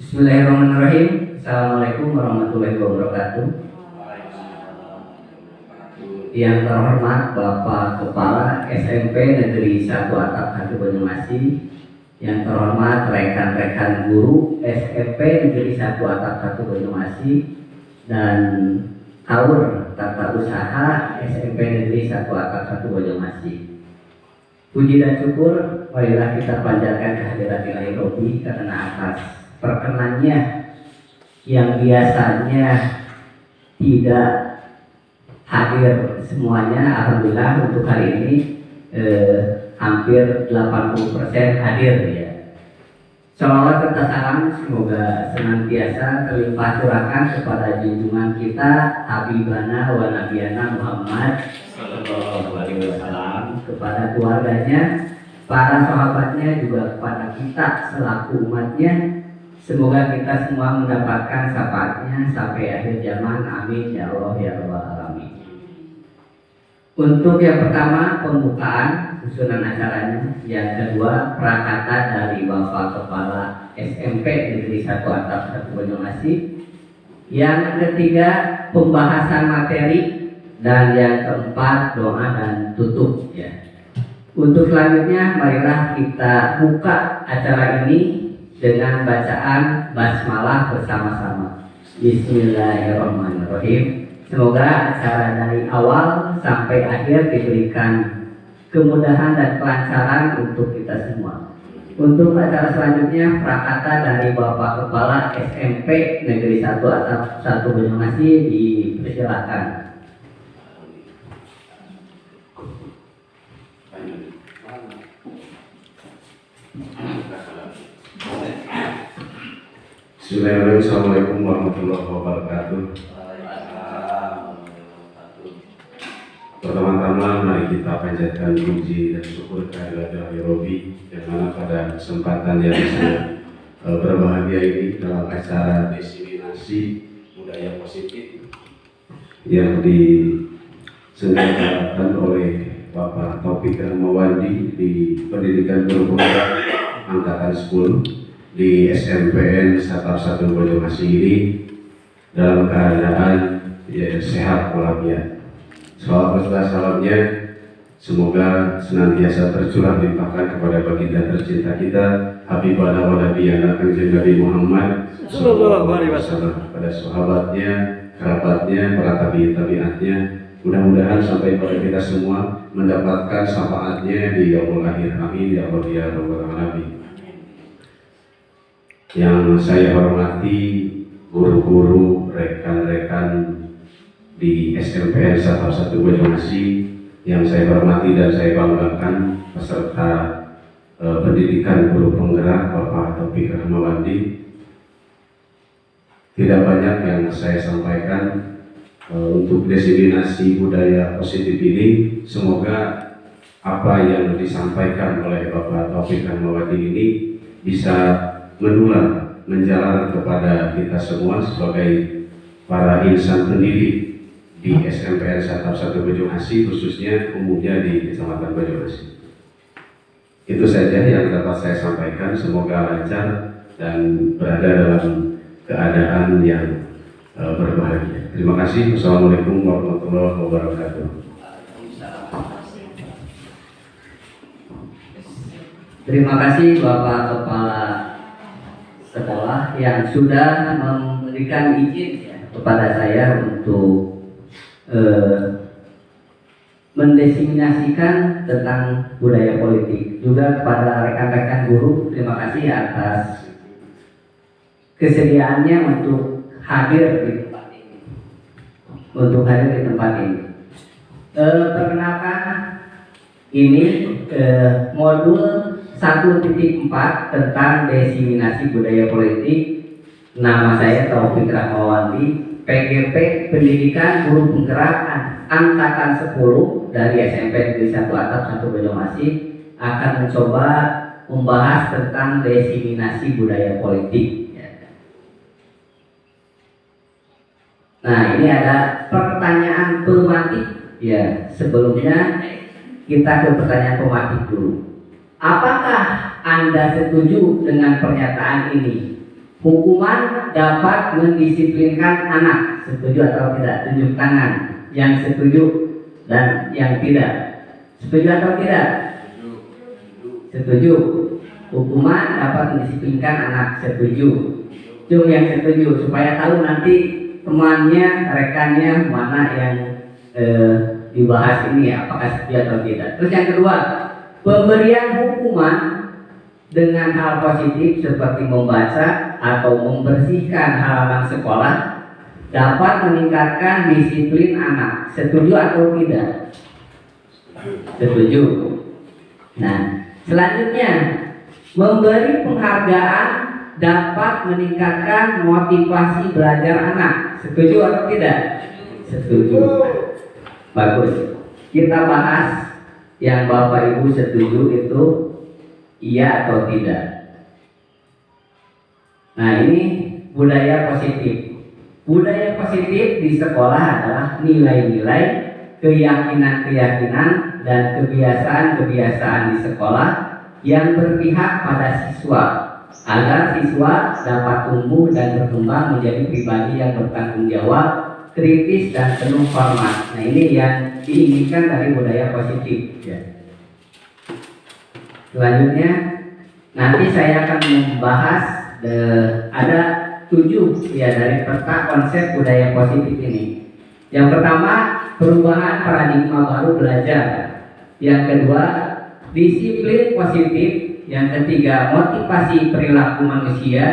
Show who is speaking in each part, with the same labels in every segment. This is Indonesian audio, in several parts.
Speaker 1: Bismillahirrahmanirrahim. Assalamualaikum warahmatullahi wabarakatuh. Yang terhormat Bapak Kepala SMP Negeri 1 Atap 1 Banyumasih, yang terhormat rekan-rekan guru SMP Negeri 1 Atap 1 Banyumasih, dan Kaur Tata Usaha SMP Negeri 1 Atap 1 Banyumasih. Puji dan syukur marilah kita panjatkan kehadirat Ilahi Robbi karena atas perkenannya yang biasanya tidak hadir semuanya. Alhamdulillah untuk hari ini hampir 80% hadir ya. Shalawat serta salam semoga senantiasa terlimpah curahkan kepada junjungan kita Habibana wa Nabiyana Muhammad sallallahu alaihi wasallam, kepada keluarganya, para sahabatnya, juga kepada kita selaku umatnya. Semoga kita semua mendapatkan syafaatnya sampai akhir zaman. Amin ya Allah ya Rabbal alamin. Untuk yang pertama pembukaan susunan acaranya, yang kedua prakata dari Bapak Kepala SMP Negeri 1 Atap 1 Banyumasih, yang ketiga pembahasan materi, dan yang keempat doa dan tutup ya. Untuk selanjutnya marilah kita buka acara ini dengan bacaan basmalah bersama-sama. Bismillahirrahmanirrahim. Semoga acara dari awal sampai akhir diberikan kemudahan dan kelancaran untuk kita semua. Untuk acara selanjutnya prakata dari Bapak Kepala SMP Negeri 1 Atap 1 Banyumasih dipersilakan.
Speaker 2: Bismillahirrahmanirrahim. Assalamualaikum warahmatullahi wabarakatuh. Pertama-tama mari kita panjatkan puji dan syukur kehadirat Ilahi Robbi, yang mana pada kesempatan yang sangat berbahagia ini dalam acara diseminasi budaya positif yang diselenggarakan oleh Bapak Taufik Rahmawandi di Pendidikan Guru Penggerak Angkatan 10 di SMPN 1 Banyumasih ini dalam keadaan sehat walafiat. Salawat serta salamnya semoga senantiasa tercurah limpahkan kepada baginda tercinta kita Habibana wa Nabiyana Kanjeng Nabi Muhammad sallallahu alaihi wasallam, pada sahabatnya, kerabatnya, para tabi'atnya. Mudah-mudahan sampai pada kita semua mendapatkan syafaatnya di yaumul akhir. Amin ya Allah ya Rabbal alamin. Yang saya hormati guru-guru, rekan-rekan di SMPN 1 Banyumasih, yang saya hormati dan saya banggakan peserta pendidikan guru penggerak Bapak Taufik Rahmawandi. Tidak banyak yang saya sampaikan untuk diseminasi budaya positif ini. Semoga apa yang disampaikan oleh Bapak Taufik Rahmawandi ini bisa menular, menjalar kepada kita semua sebagai para insan pendidik di SMPN 1 Banyumasih, khususnya umumnya di Kecamatan Banyumasih. Itu saja yang dapat saya sampaikan. Semoga lancar dan berada dalam keadaan yang berbahagia. Terima kasih. Wassalamualaikum warahmatullahi wabarakatuh.
Speaker 1: Terima kasih Bapak Kepala Sekolah yang sudah memberikan izin ya, kepada saya untuk mendiseminasikan tentang budaya politik. Juga kepada rekan-rekan guru, terima kasih atas kesediaannya untuk hadir di tempat ini. Perkenalkan, ini modul 1.4 tentang diseminasi budaya politik. Nama saya Taufik Rahmawandi, PGP Pendidikan Guru Penggerak Angkatan 10 dari SMP Negeri 1 Atap 1 Banyumasih, akan mencoba membahas tentang diseminasi budaya politik. Nah, ini ada pertanyaan pematik ya. Sebelumnya kita ke pertanyaan pematik dulu. Apakah Anda setuju dengan pernyataan ini? Hukuman dapat mendisiplinkan anak. Setuju atau tidak? Tunjuk tangan yang setuju dan yang tidak. Setuju atau tidak? Setuju. Hukuman dapat mendisiplinkan anak. Setuju. Cuma yang setuju supaya tahu nanti temannya, rekannya mana yang dibahas ini, apakah setuju atau tidak. Terus yang kedua, pemberian hukuman dengan hal positif seperti membaca atau membersihkan halaman sekolah dapat meningkatkan disiplin anak. Setuju atau tidak? Setuju. Nah, selanjutnya, memberi penghargaan dapat meningkatkan motivasi belajar anak. Setuju atau tidak? Setuju. Bagus. Kita bahas yang Bapak Ibu setuju itu iya atau tidak. Nah, ini budaya positif. Budaya positif di sekolah adalah nilai-nilai, keyakinan-keyakinan, dan kebiasaan-kebiasaan di sekolah yang berpihak pada siswa agar siswa dapat tumbuh dan berkembang menjadi pribadi yang bertanggung jawab, kritis, dan penuh hormat. Nah, ini yang diinginkan dari budaya positif ya. Selanjutnya nanti saya akan membahas ada 7 ya dari peta konsep budaya positif ini. Yang pertama, perubahan paradigma baru belajar. Yang kedua, disiplin positif. Yang ketiga, motivasi perilaku manusia.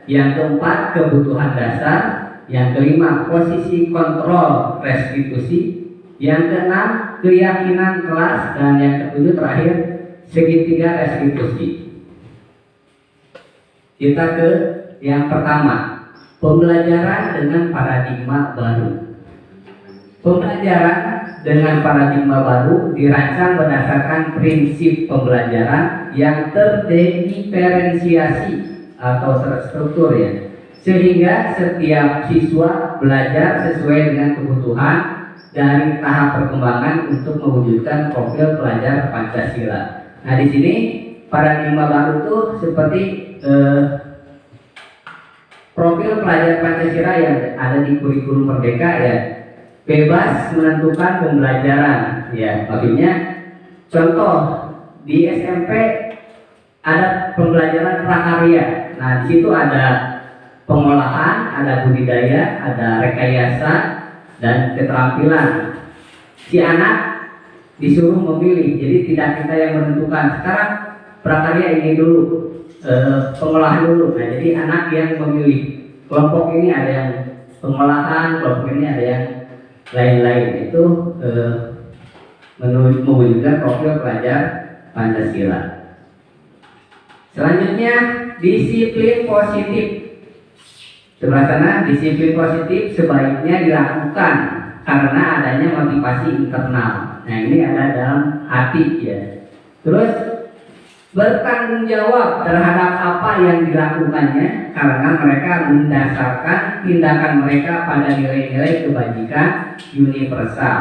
Speaker 1: Yang keempat, kebutuhan dasar. Yang kelima, posisi kontrol restitusi. Yang keenam, keyakinan kelas. Dan yang ketujuh terakhir, segitiga restitusi. Kita ke yang pertama, pembelajaran dengan paradigma baru. Pembelajaran dengan paradigma baru dirancang berdasarkan prinsip pembelajaran yang terdiferensiasi atau terstruktur ya, sehingga setiap siswa belajar sesuai dengan kebutuhan dari tahap perkembangan untuk mewujudkan profil pelajar Pancasila. Nah, di sini paradigma baru itu seperti profil pelajar Pancasila yang ada di kurikulum Merdeka ya, bebas menentukan pembelajaran ya. Maksudnya contoh di SMP ada pembelajaran prakarya. Nah, di situ ada pengolahan, ada budidaya, ada rekayasa dan keterampilan. Si anak disuruh memilih, jadi tidak kita yang menentukan. Sekarang prakarya ini dulu, pengolahan dulu. Nah, jadi anak yang memilih. Kelompok ini ada yang pengolahan, kelompok ini ada yang lain-lain. Itu mewujudkan profil pelajar Pancasila. Selanjutnya, disiplin positif. Sebelah sana, disiplin positif sebaiknya dilakukan karena adanya motivasi internal. Nah, ini ada dalam hati ya. Terus bertanggung jawab terhadap apa yang dilakukannya karena mereka mendasarkan tindakan mereka pada nilai-nilai kebajikan universal.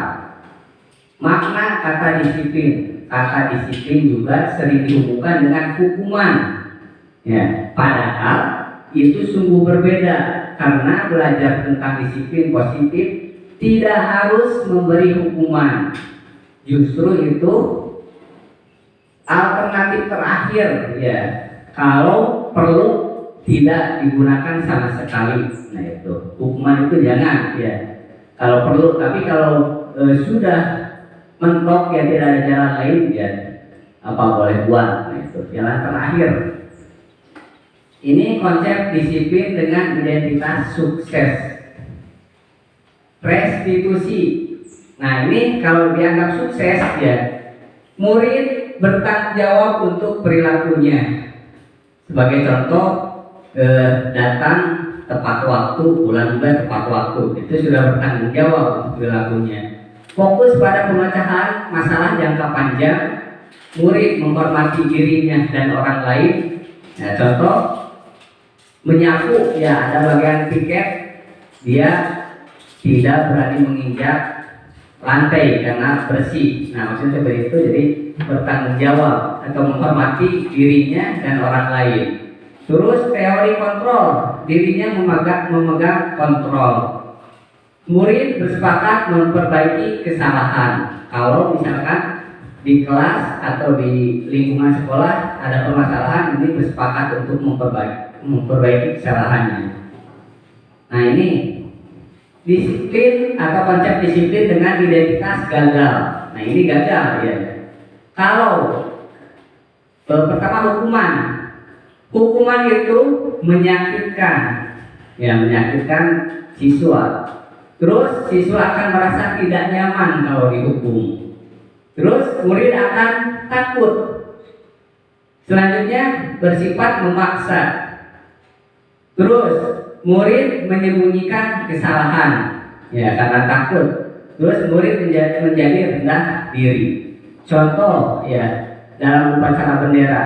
Speaker 1: Makna kata disiplin juga sering dihubungkan dengan hukuman ya, padahal itu sungguh berbeda karena belajar tentang disiplin positif tidak harus memberi hukuman. Justru itu alternatif terakhir ya, kalau perlu tidak digunakan sama sekali. Nah, itu hukuman itu jangan ya kalau perlu, tapi kalau sudah mentok ya tidak ada jalan lain ya apa boleh buat. Nah, itu jalan terakhir. Ini konsep disiplin dengan identitas sukses. Restitusi. Nah, ini kalau dianggap sukses ya, murid bertanggung jawab untuk perilakunya. Sebagai contoh, datang tepat waktu, pulang juga tepat waktu. Itu sudah bertanggung jawab untuk perilakunya. Fokus pada pemecahan masalah jangka panjang, murid menghormati dirinya dan orang lain. Nah, contoh, menyapu ya, ada bagian piket, dia tidak berani menginjak lantai karena bersih. Nah, maksudnya seperti itu, jadi bertanggung jawab atau menghormati dirinya dan orang lain. Terus teori kontrol, dirinya memegang kontrol. Murid bersepakat memperbaiki kesalahan. Kalau misalkan di kelas atau di lingkungan sekolah ada permasalahan, ini bersepakat untuk memperbaiki kesalahannya. Nah ini disiplin atau konsep disiplin dengan identitas gagal. Nah ini gagal ya. Kalau pertama hukuman itu menyakitkan, ya menyakitkan siswa. Terus siswa akan merasa tidak nyaman kalau dihukum. Terus murid akan takut. Selanjutnya bersifat memaksa. Terus murid menyembunyikan kesalahan, ya karena takut. Terus murid menjadi rendah diri. Contoh ya dalam upacara bendera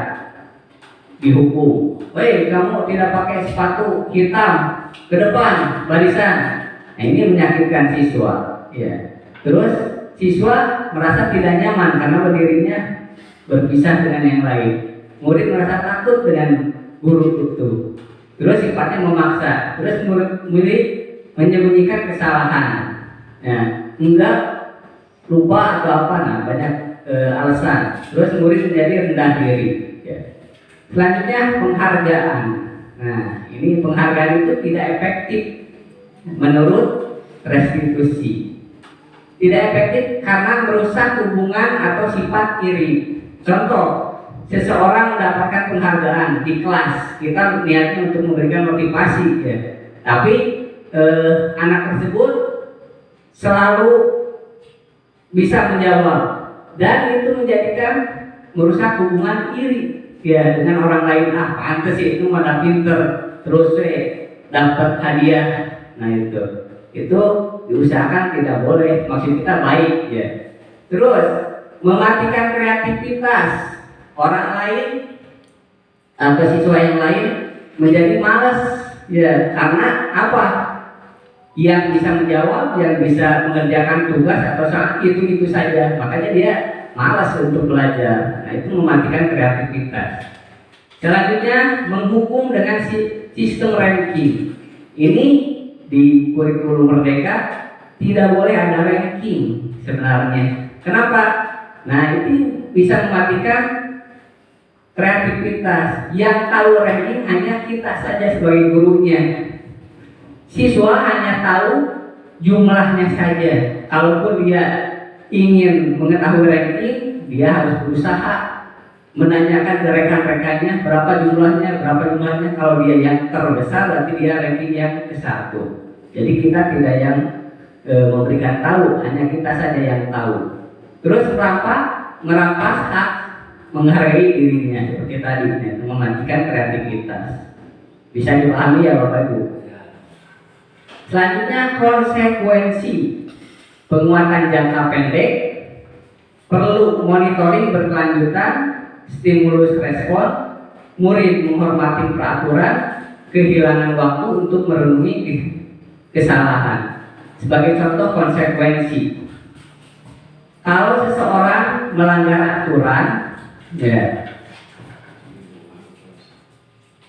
Speaker 1: dihukum, "Woi kamu tidak pakai sepatu hitam ke depan barisan." Nah ini menyakitkan siswa. Ya. Terus siswa merasa tidak nyaman karena berdirinya berpisah dengan yang lain. Murid merasa takut dengan guru itu. Terus sifatnya memaksa. Terus murid menyembunyikan kesalahan. Ya, enggak lupa atau apa, nah banyak alasan. Terus murid menjadi rendah diri. Ya. Selanjutnya penghargaan. Nah ini penghargaan itu tidak efektif menurut restitusi. Tidak efektif karena merusak hubungan atau sifat iri. Contoh, seseorang mendapatkan penghargaan di kelas, kita niatnya untuk memberikan motivasi, ya. Tapi anak tersebut selalu bisa menjawab, dan itu menjadikan merusak hubungan iri, ya, dengan orang lain. Ah, pantes sih itu malah pinter, terus dapat hadiah. Nah itu diusahakan tidak boleh, maksud kita baik, ya. Terus mematikan kreativitas orang lain atau siswa yang lain menjadi malas, ya, karena apa? Yang bisa menjawab, yang bisa mengerjakan tugas atau soal itu saja, makanya dia malas untuk belajar. Nah itu mematikan kreativitas. Selanjutnya menghukum dengan sistem ranking. Ini di kurikulum Merdeka tidak boleh ada ranking sebenarnya. Kenapa? Nah itu bisa mematikan kreativitas. Yang tahu ranking hanya kita saja sebagai gurunya. Siswa hanya tahu jumlahnya saja. Kalaupun dia ingin mengetahui ranking, dia harus berusaha menanyakan ke rekan-rekannya berapa jumlahnya. Kalau dia yang terbesar, berarti dia ranking yang ke-1. Jadi kita tidak yang memberikan tahu, hanya kita saja yang tahu. Terus merampas hak menghargai dirinya, seperti tadi, mematikan kreativitas. Bisa dipahami ya Bapak Ibu? Selanjutnya konsekuensi. Penguatan jangka pendek, perlu monitoring berkelanjutan, stimulus respon, murid menghormati peraturan, kehilangan waktu untuk merenungi kesalahan. Sebagai contoh konsekuensi, kalau seseorang melanggar aturan, ya,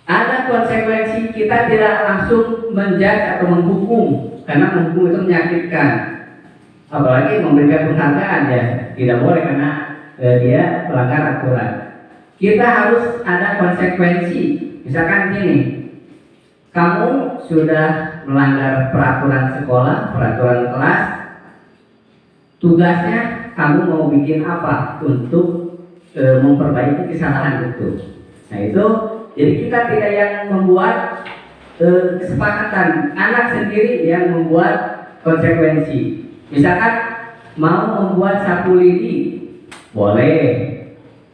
Speaker 1: ada konsekuensi. Kita tidak langsung menjudge atau menghukum, karena menghukum itu menyakitkan. Apalagi memberikan penghargaan, ya tidak boleh karena dia melanggar aturan. Kita harus ada konsekuensi. Misalkan gini, kamu sudah melanggar peraturan sekolah, peraturan kelas, tugasnya kamu mau bikin apa untuk memperbaiki kesalahan itu. Nah itu, jadi kita tidak yang membuat kesepakatan, anak sendiri yang membuat konsekuensi. Misalkan mau membuat sapu lidi, boleh.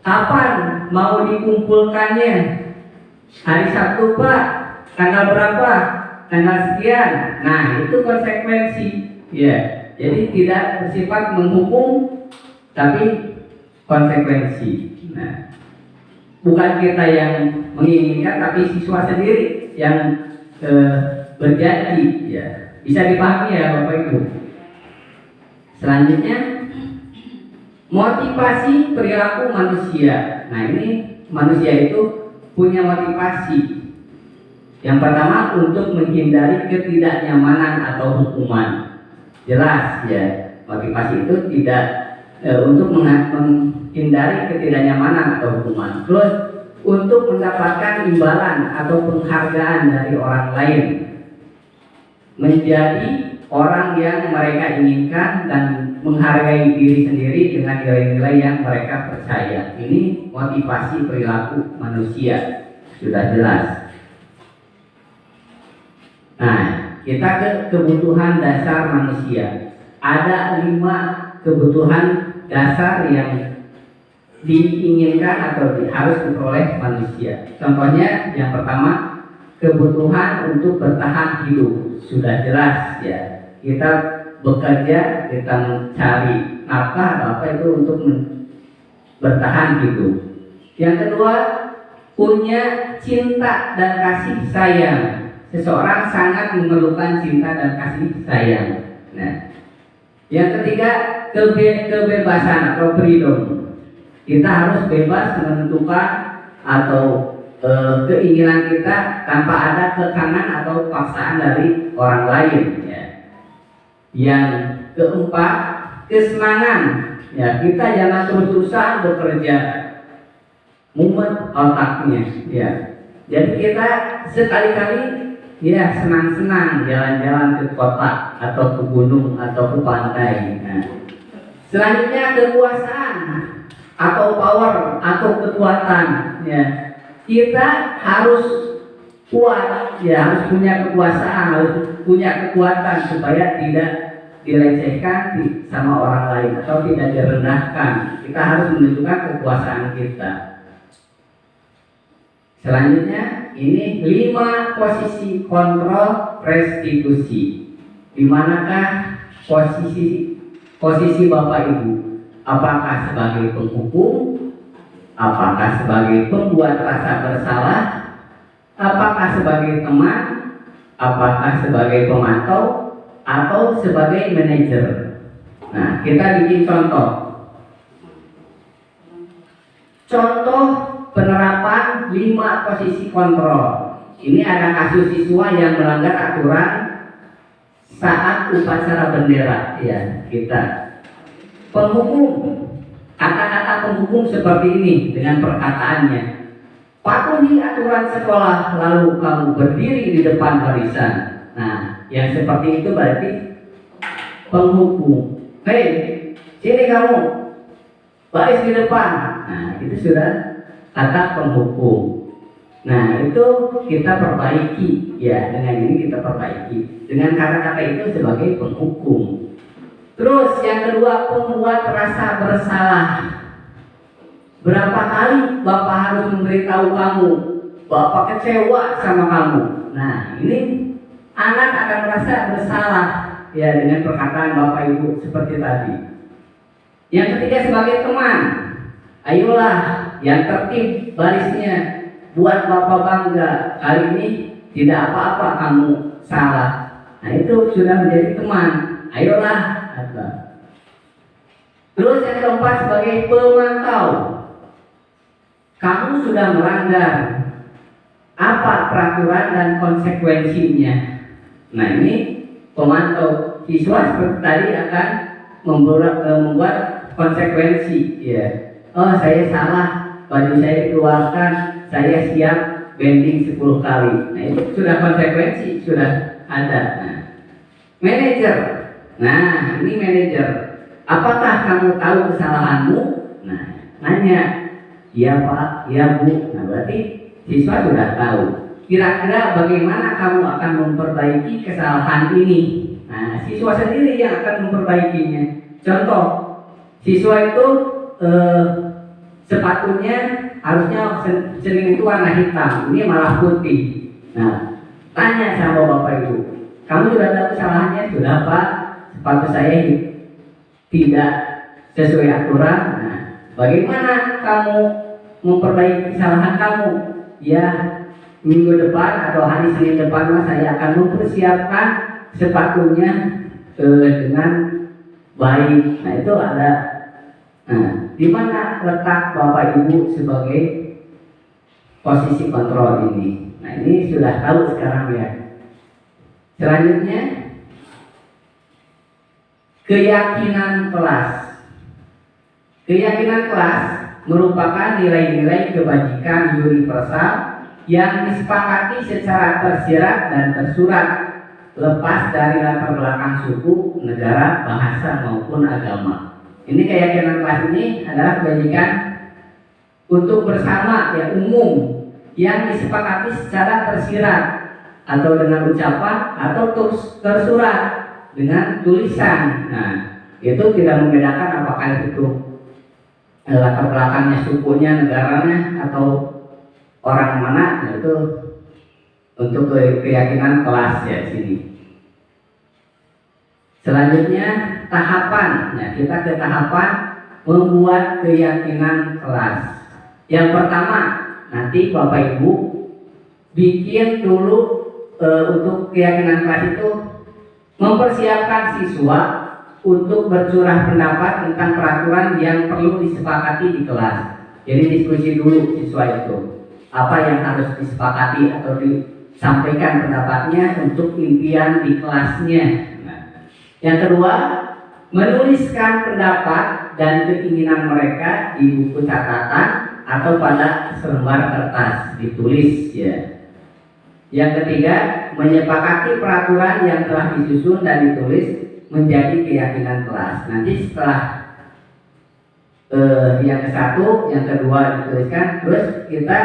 Speaker 1: Kapan mau dikumpulkannya? Hari Sabtu Pak, tanggal berapa? Tanggal sekian. Nah itu konsekuensi, ya. Jadi tidak bersifat menghukum, tapi konsekuensi. Nah, bukan kita yang menginginkan, tapi siswa sendiri yang berjanji, ya. Bisa dipahami ya Bapak Ibu. Selanjutnya motivasi perilaku manusia. Nah ini manusia itu punya motivasi. Yang pertama untuk menghindari ketidaknyamanan atau hukuman. Jelas ya, motivasi itu tidak untuk menghindari ketidaknyamanan atau hukuman. Terus untuk mendapatkan imbalan atau penghargaan dari orang lain, menjadi orang yang mereka inginkan dan menghargai diri sendiri dengan nilai-nilai yang mereka percaya. Ini motivasi perilaku manusia, sudah jelas. Nah, kita ke kebutuhan dasar manusia. Ada 5 kebutuhan dasar yang diinginkan atau harus diperoleh manusia. Contohnya yang pertama, kebutuhan untuk bertahan hidup. Sudah jelas ya. Kita bekerja, kita mencari nafkah atau apa itu untuk bertahan hidup. Yang kedua, punya cinta dan kasih sayang. Seseorang sangat memerlukan cinta dan kasih sayang. Nah, yang ketiga, kebebasan atau freedom. Kita harus bebas menentukan atau keinginan kita tanpa ada tekanan atau paksaan dari orang lain. Ya. Yang keempat, kesenangan. Ya, kita jangan terus-terusan bekerja, mumet otaknya. Ya. Jadi kita sekali-kali ya senang-senang jalan-jalan ke kota atau ke gunung atau ke pantai. Nah, selanjutnya kekuasaan atau power atau kekuatan. Ya, kita harus kuat, ya harus punya kekuasaan, harus punya kekuatan supaya tidak dilecehkan sama orang lain atau tidak direndahkan. Kita harus menunjukkan kekuasaan kita. Selanjutnya ini 5 posisi kontrol restitusi. Di manakah posisi Bapak Ibu? Apakah sebagai penghukum? Apakah sebagai pembuat rasa bersalah? Apakah sebagai teman? Apakah sebagai pemantau? Atau sebagai manajer? Nah, kita bikin contoh. Contoh penerapan 5 posisi kontrol. Ini ada kasus siswa yang melanggar aturan saat upacara bendera. Ya, kita penghukum, kata-kata penghukum seperti ini dengan perkataannya. Patuhi aturan sekolah, lalu kamu berdiri di depan barisan. Nah, yang seperti itu berarti penghukum. Hei, sini kamu, baris di depan. Nah, itu sudah kata penghukum. Nah, itu kita perbaiki. Ya, dengan ini kita perbaiki. Dengan kata-kata itu sebagai penghukum. Terus yang kedua, pembuat rasa bersalah. Berapa kali Bapak harus memberitahu kamu, Bapak kecewa sama kamu. Nah, ini anak akan merasa bersalah ya dengan perkataan Bapak Ibu seperti tadi. Yang ketiga sebagai teman. Ayolah yang tertib barisnya, buat Bapak bangga. Kali ini tidak apa-apa kamu salah. Nah, itu sudah menjadi teman. Ayolah. Terus yang keempat sebagai pemantau. Kamu sudah melanggar, apa peraturan dan konsekuensinya. Nah, ini pemantau. Siswa seperti tadi akan membuat konsekuensi. Ya. Oh, saya salah, baju saya dikeluarkan, saya siap bending 10 kali. Nah, itu sudah konsekuensi, sudah ada. Nah, manajer. Nah, ini manajer. Apakah kamu tahu kesalahanmu? Nah, nanya. Ya Pak, ya Bu. Nah, berarti siswa sudah tahu. Kira-kira bagaimana kamu akan memperbaiki kesalahan ini? Nah, siswa sendiri yang akan memperbaikinya. Contoh, siswa itu sepatunya harusnya sering itu warna hitam, ini malah putih. Nah, tanya sama Bapak Ibu, kamu sudah tahu kesalahannya? Sudah Pak, sepatu saya tidak sesuai aturan. Nah, bagaimana kamu memperbaiki kesalahan kamu? Ya, minggu depan atau hari Senin depan saya akan mempersiapkan sepatunya dengan baik. Nah, itu ada. Nah, di mana letak Bapak Ibu sebagai posisi kontrol ini? Nah ini sudah tahu sekarang ya. Selanjutnya keyakinan kelas. Keyakinan kelas merupakan nilai-nilai kebajikan universal yang disepakati secara tersirat dan tersurat, lepas dari latar belakang suku, negara, bahasa maupun agama. Ini keyakinan kelas ini adalah kebajikan untuk bersama yang umum yang disepakati secara tersirat atau dengan ucapan atau tersurat dengan tulisan. Nah, itu tidak membedakan apakah itu latar belakangnya, sukunya, negaranya, atau orang mana. Nah, itu untuk keyakinan kelas ya sini. Selanjutnya tahapan. Nah, kita ke tahapan membuat keyakinan kelas. Yang pertama, nanti Bapak Ibu bikin dulu untuk keyakinan kelas itu mempersiapkan siswa untuk bercurah pendapat tentang peraturan yang perlu disepakati di kelas. Jadi diskusi dulu siswa itu apa yang harus disepakati atau disampaikan pendapatnya untuk impian di kelasnya. Nah, yang kedua, menuliskan pendapat dan keinginan mereka di buku catatan atau pada selembar kertas ditulis ya. Yang ketiga, menyepakati peraturan yang telah disusun dan ditulis menjadi keyakinan kelas. Nanti setelah yang ke-1, yang kedua dituliskan, terus kita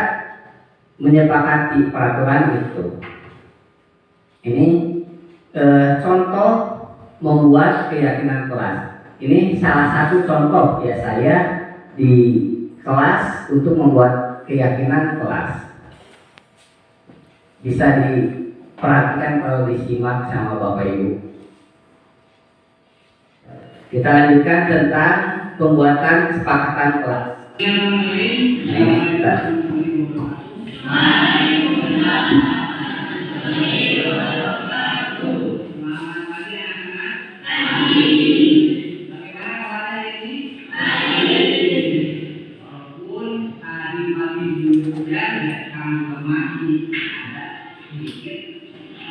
Speaker 1: menyepakati peraturan itu. Ini contoh membuat keyakinan kelas. Ini salah satu contoh ya saya di kelas untuk membuat keyakinan kelas. Bisa diperhatikan kalau disimak sama Bapak Ibu. Kita lanjutkan tentang pembuatan kesepakatan kelas.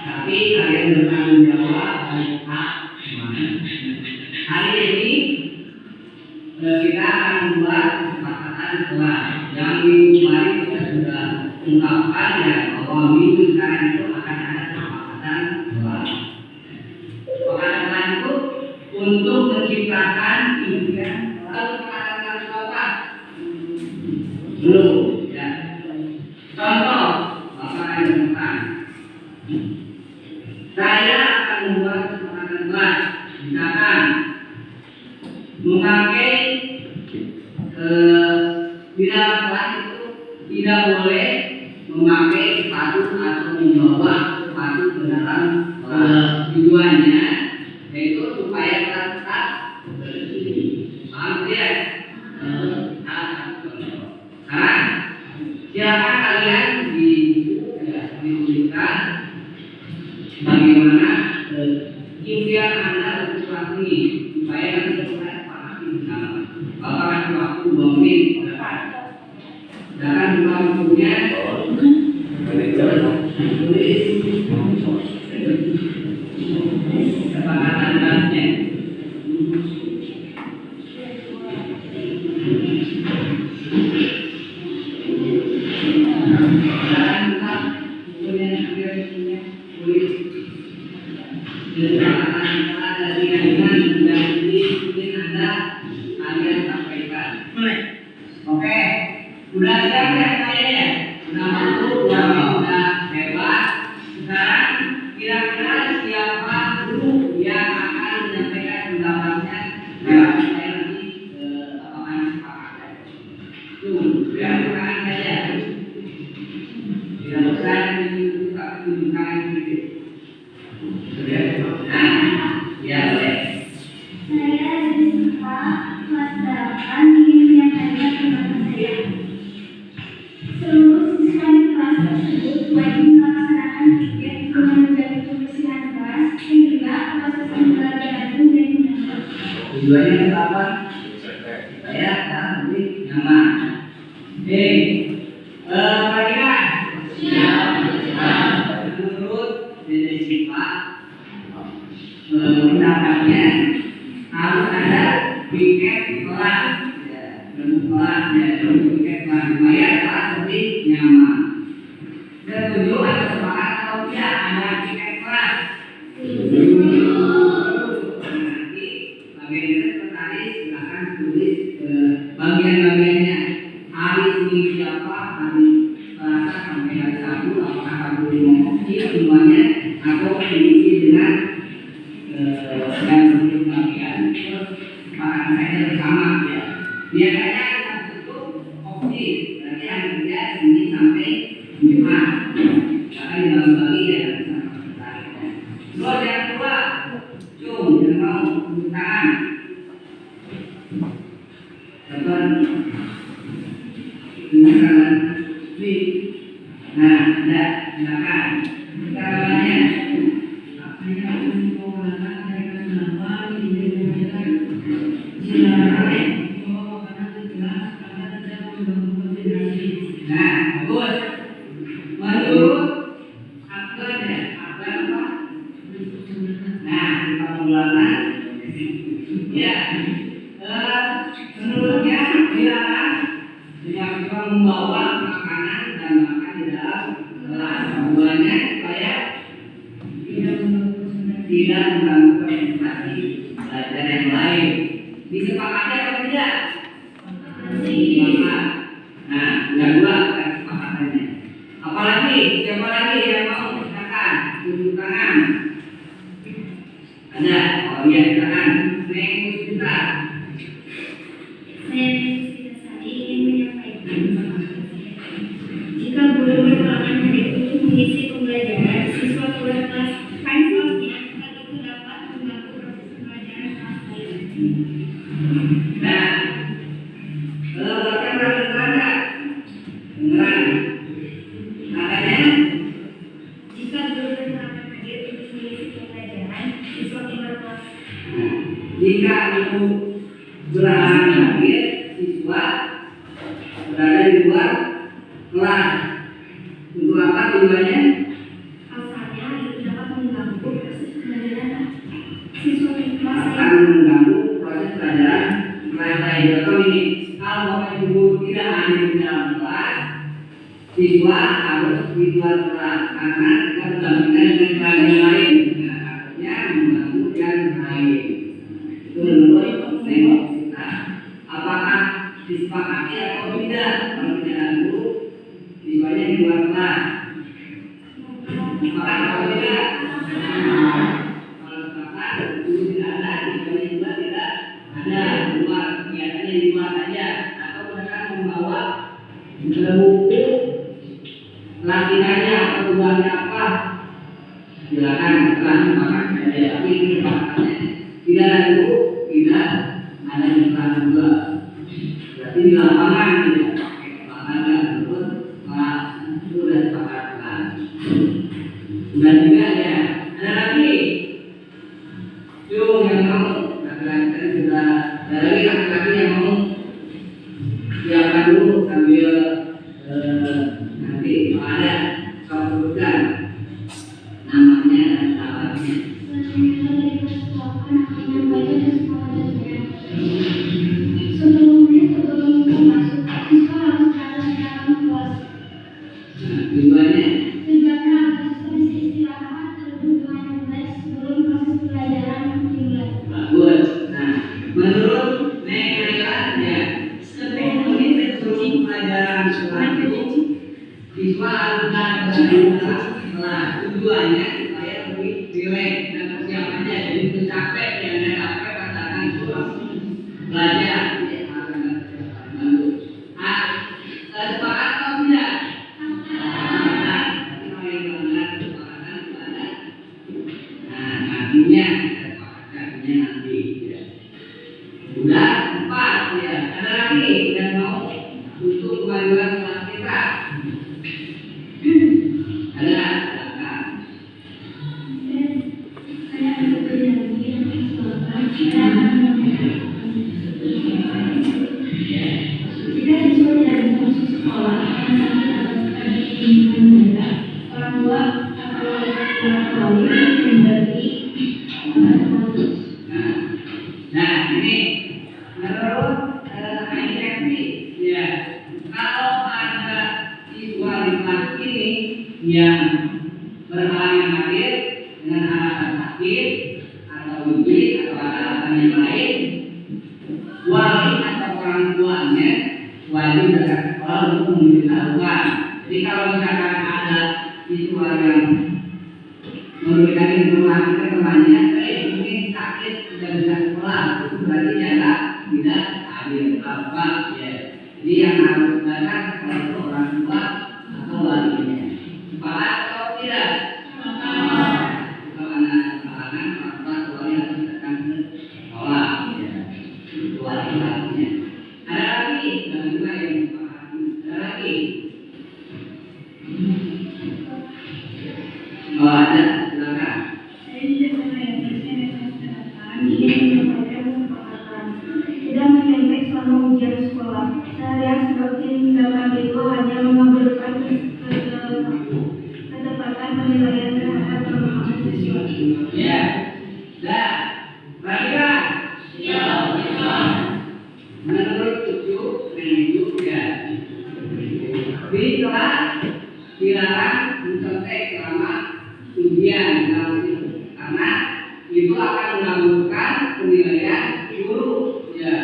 Speaker 3: Tapi kalian bertanggung jawab hari ini kita akan membuat kesepakatan kelas. Yang minggu kemarin kita sudah ungkapkan ya bahwa minggu sekarang itu akan ada kesepakatan kelas. Kesepakatan kelas itu untuk menciptakan impian. Lalu kesepakatan kelas apa? Belum ya. Contoh Bapak yang tentang saya akan membuat kesepakatan kelas, misalkan memakai di dalam kelas itu tidak boleh memakai sepatu atau membawa sepatu ke dalam kelas. Tujuannya yaitu supaya kelas tetap bersih. Paham ya? Sekarang silakan kalian diujikan bagaimana impian Anda untuk kelas ini supaya nanti kita sepakati bersama. Bapak kasih waktu 2 menit. Silakan buka bukunya. Tulis kesepakatan kelasnya. Oke, udah siap ya saya? Udah masuk, udah hebat. Sekarang kira-kira siapa guru yang akan menyampaikan pendapatnya? Saya nanti apakah sepakat? Tuh, biar sekarang saja. Tidak usah tunjukkan sedikit. Ya boleh.
Speaker 4: Saya diminta masyarakat ingin menyampaikan pendapat saya. Seluruh siswa di kelas tersebut wajib melaksanakan tiket dengan menjaga kebersihan kelas sehingga proses pembelajaran menjadi mudah.
Speaker 3: Tujuannya apa? Saya nanti nyaman. Baiklah. Siap. dari siswa pendapatnya harus ada piket kelas, piket kelas supaya kelas lebih nyaman. Dan tujuh ada sepakat atau tidak ada piket kelas. Nanti bagian sekretaris silakan tulis bagian-bagiannya. Hari Senin siapa, hari Selasa sampai hari Sabtu apakah kamu ngomongin semuanya atau diisi dengan dan sebelum bagian bahkan saya bersama ya. Biasanya kita tutup opsi berarti hari kerja Senin sampai Jumat. Karena di dalam bagi ya bisa selesai. Terus yang kedua, cung yang mau tepuk tangan. Dapat dengan nah, ada silakan. Caranya nah, bagus. Menurut akbar ya, akbar apa? Nah, pemulanan ya. Menurutnya dilarang jika membawa makanan dan makan di dalam kelas. Tujuannya supaya tidak mengganggu konsentrasi belajar yang lain. Disepakati atau tidak? Sepakat. Nah, yang kedua kesepakatannya. Apalagi siapa lagi yang mau silakan tunjuk tangan. Ada, oh iya silakan. Neng Musbita.
Speaker 4: Saya ingin menyampaikan jika guru berpengalaman untuk mengisi pembelajaran siswa keluar kelas panselnya, hal itu dapat mengganggu proses pembelajaran kelas lain.
Speaker 3: Nah, bahkan beneran. Makanya
Speaker 4: Jika guru berpengalaman untuk mengisi pembelajaran siswa keluar kelas,
Speaker 3: jika itu berhalangan hadir, siswa berada di luar kelas. Untuk apa tujuannya?
Speaker 4: pasalnya itu dapat mengganggu proses pembelajaran siswa di kelas
Speaker 3: Akan
Speaker 4: lain.
Speaker 3: mengganggu proses pelajaran kelas lain. Contoh ini, kalau bapak ibu tidak hadir di dalam kelas, siswa harus di luar kelas karena kita bergantian dengan kelas yang lain. Nah, artinya mengganggu yang lain. Itu menurut kita. Apakah disepakati atau tidak? Kalau tidak lalu, siswanya di luar kelas. Sepakat atau tidak? Kalau sepakat, itu tidak ada. Siswanya juga tidak ada. Luar kegiatannya di luar saja. Atau mereka membawa buku latihannya atau tugasnya apa? Silakan setelah sepakat saja. Tapi kesepakatannya tidak lalu, tidak ada di kelas juga. Berarti di lapangan tidak pakai olahraga terus kelas itu sudah sepakatkan. Sudah juga ya. Ada lagi? Cung yang mau laki-laki kan sudah ada lagi laki-laki yang mau siapkan dulu sambil nanti kalau ada soal sebutkan namanya dan alamatnya. Tujuannya bagus. Nah, menurut Neng Naila ya, 10 menit sebelum pelajaran itu siswa harus berada di dalam kelas. Tujuannya supaya lebih rileks dan persiapannya jadi itu capek ya, ada capek katakan itu langsung belajar. Ya, bagus. Sepakat atau tidak? Nantinya nanti ya. Udah 4 ya. Ada lagi yang mau untuk kemajuan kelas kita? Ada, silakan.
Speaker 4: Jika siswa tidak bisa masuk sekolah, orang tua atau
Speaker 3: Nah, ini menurut IFP, ya, kalau ada siswa di kelas ini yang berhalangan hadir dengan alasan sakit atau uji atau alasan yang lain, wali atau orang tuanya wajib datang ke sekolah untuk memberitahukan. Jadi kalau misalkan ada siswa yang memberikan informasi ke temannya, mungkin sakit tidak bisa sekolah, itu berarti dia tidak hadir apa ya. Jadi yang harus datang ke sekolah itu orang tua atau walinya. Sepakat atau tidak? Sepakat. Kalau ada halangan, orang tua atau wali harus datang ke sekolah. Ya. Itu wali-walinya. Ada lagi, dan juga yang disepakati. Ada lagi. Oh ada, silakan.
Speaker 4: Tidak menyampai selama ujian sekolah. Saya seperti tindakan itu hanya mengabulkan ketepatan penilaian terhadap pemahaman siswa.
Speaker 3: Ya, dah, perhatikan. Ya. Menurut itu ya. Di kelas dilarang mencontek selama ujian karena itu akan mengganggukan penilaian guru. Ya,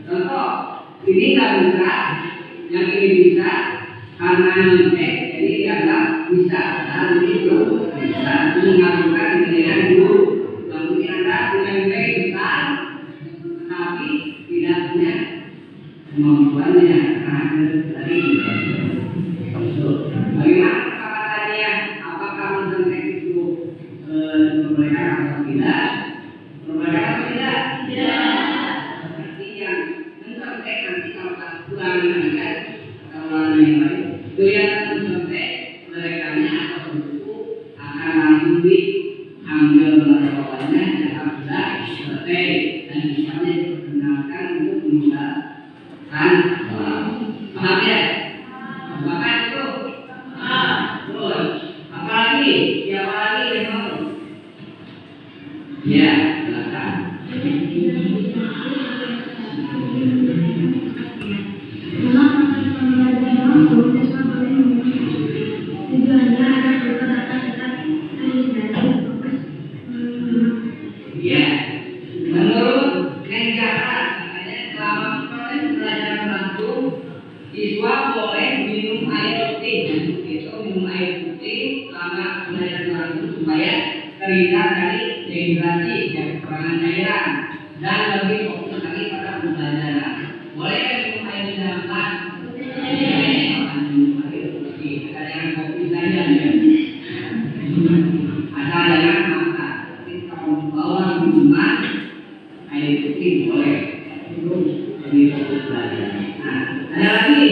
Speaker 3: contoh ini nggak bisa, yang ini bisa karena nyontek, jadi dianggap bisa. Nah, itu bisa mengganggukan penilaian guru. Mungkin Anda punya nilai besar, tapi tidak punya kemampuannya karena dari bagaimana kesepakatannya? Apakah mencontek itu diperbolehkan atau tidak? Diperbolehkan atau tidak? Tidak. Berarti yang mencontek nanti kalau pas pulang kan atau yang lain, itu yang mencontek merekanya atau buku akan langsung diambil jawabannya dalam sudah selesai dan misalnya diperkenalkan untuk menggunakan paham ya? Bahkan itu terus apalagi siapa lagi yang mau? Ya, silakan. Ya, menurut negara katanya selama proses pembelajaran berlangsung, siswa boleh minum air putih. Itu minum air putih selama pembelajaran berlangsung supaya terhindar dari dehidrasi dan kekurangan cairan dan lebih fokus lagi pada pembelajaran. Boleh minum air di dalam kelas? Minum air putih. Ada yang kopi saja ya. Ada yang makan. Tapi kalau bawa minuman air putih boleh. Itu lebih fokus belajar. Nah, ada lagi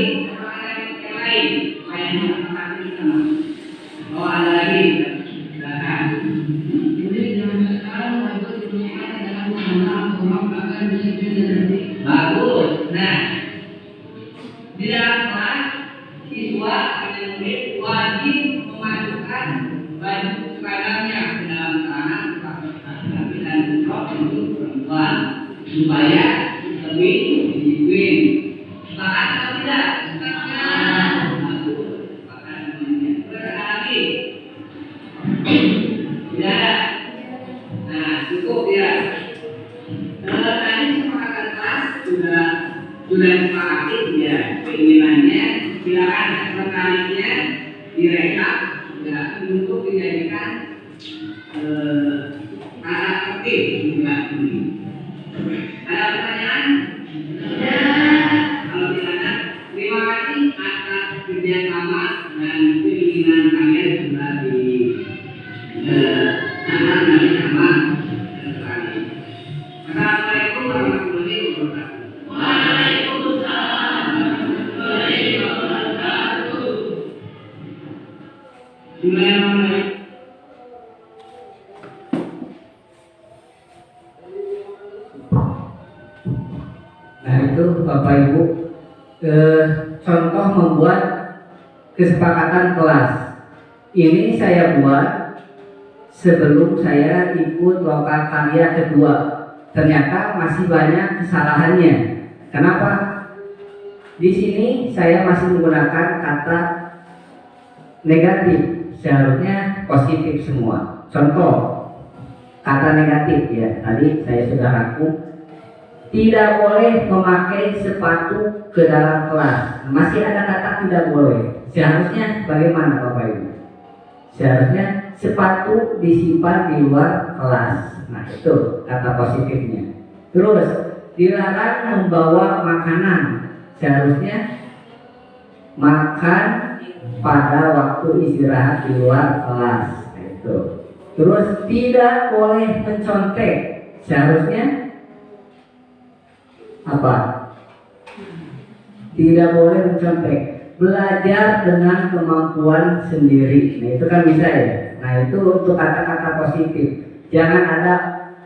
Speaker 3: yang lain. Yang sama. Oh ada lagi. Silakan. Bagus. Nah, di dalam kelas siswa dan murid wajib memasukkan baju seragamnya ke dalam celana laki-laki dan rok untuk perempuan supaya lebih disiplin. Sepakat atau tidak? Sepakat. Bagus. Sepakat semuanya. Terus ada lagi? Tidak ada. Nah, cukup ya. Tadi sepakatan kelas sudah disepakati ya keinginannya. Silakan sekretarisnya direkap ya untuk dijadikan alat tertib di kelas ini. Ada pertanyaan? Kalau tidak ada, terima kasih atas kerjasama dan keinginan kalian sudah sangat bersama. Assalamualaikum warahmatullahi wabarakatuh. Waalaikumsalam warahmatullahi wabarakatuh. Bismillahirrahmanirrahim.
Speaker 1: Nah itu Bapak Ibu contoh membuat kesepakatan kelas. Ini saya buat sebelum saya ikut lokal karya kedua. Ternyata masih banyak kesalahannya. Kenapa? Di sini saya masih menggunakan kata negatif, seharusnya positif semua. Contoh, kata negatif ya, tadi saya sudah rangkum. Tidak boleh memakai sepatu ke dalam kelas. Masih ada kata tidak boleh. Seharusnya bagaimana Bapak Ibu? Seharusnya sepatu disimpan di luar kelas. Nah itu kata positifnya. Terus dilarang membawa makanan. Seharusnya makan pada waktu istirahat di luar kelas. Nah, itu. Terus tidak boleh mencontek. Seharusnya apa? Tidak boleh mencontek. Belajar dengan kemampuan sendiri. Nah itu kan bisa ya. Nah itu untuk kata-kata positif. Jangan ada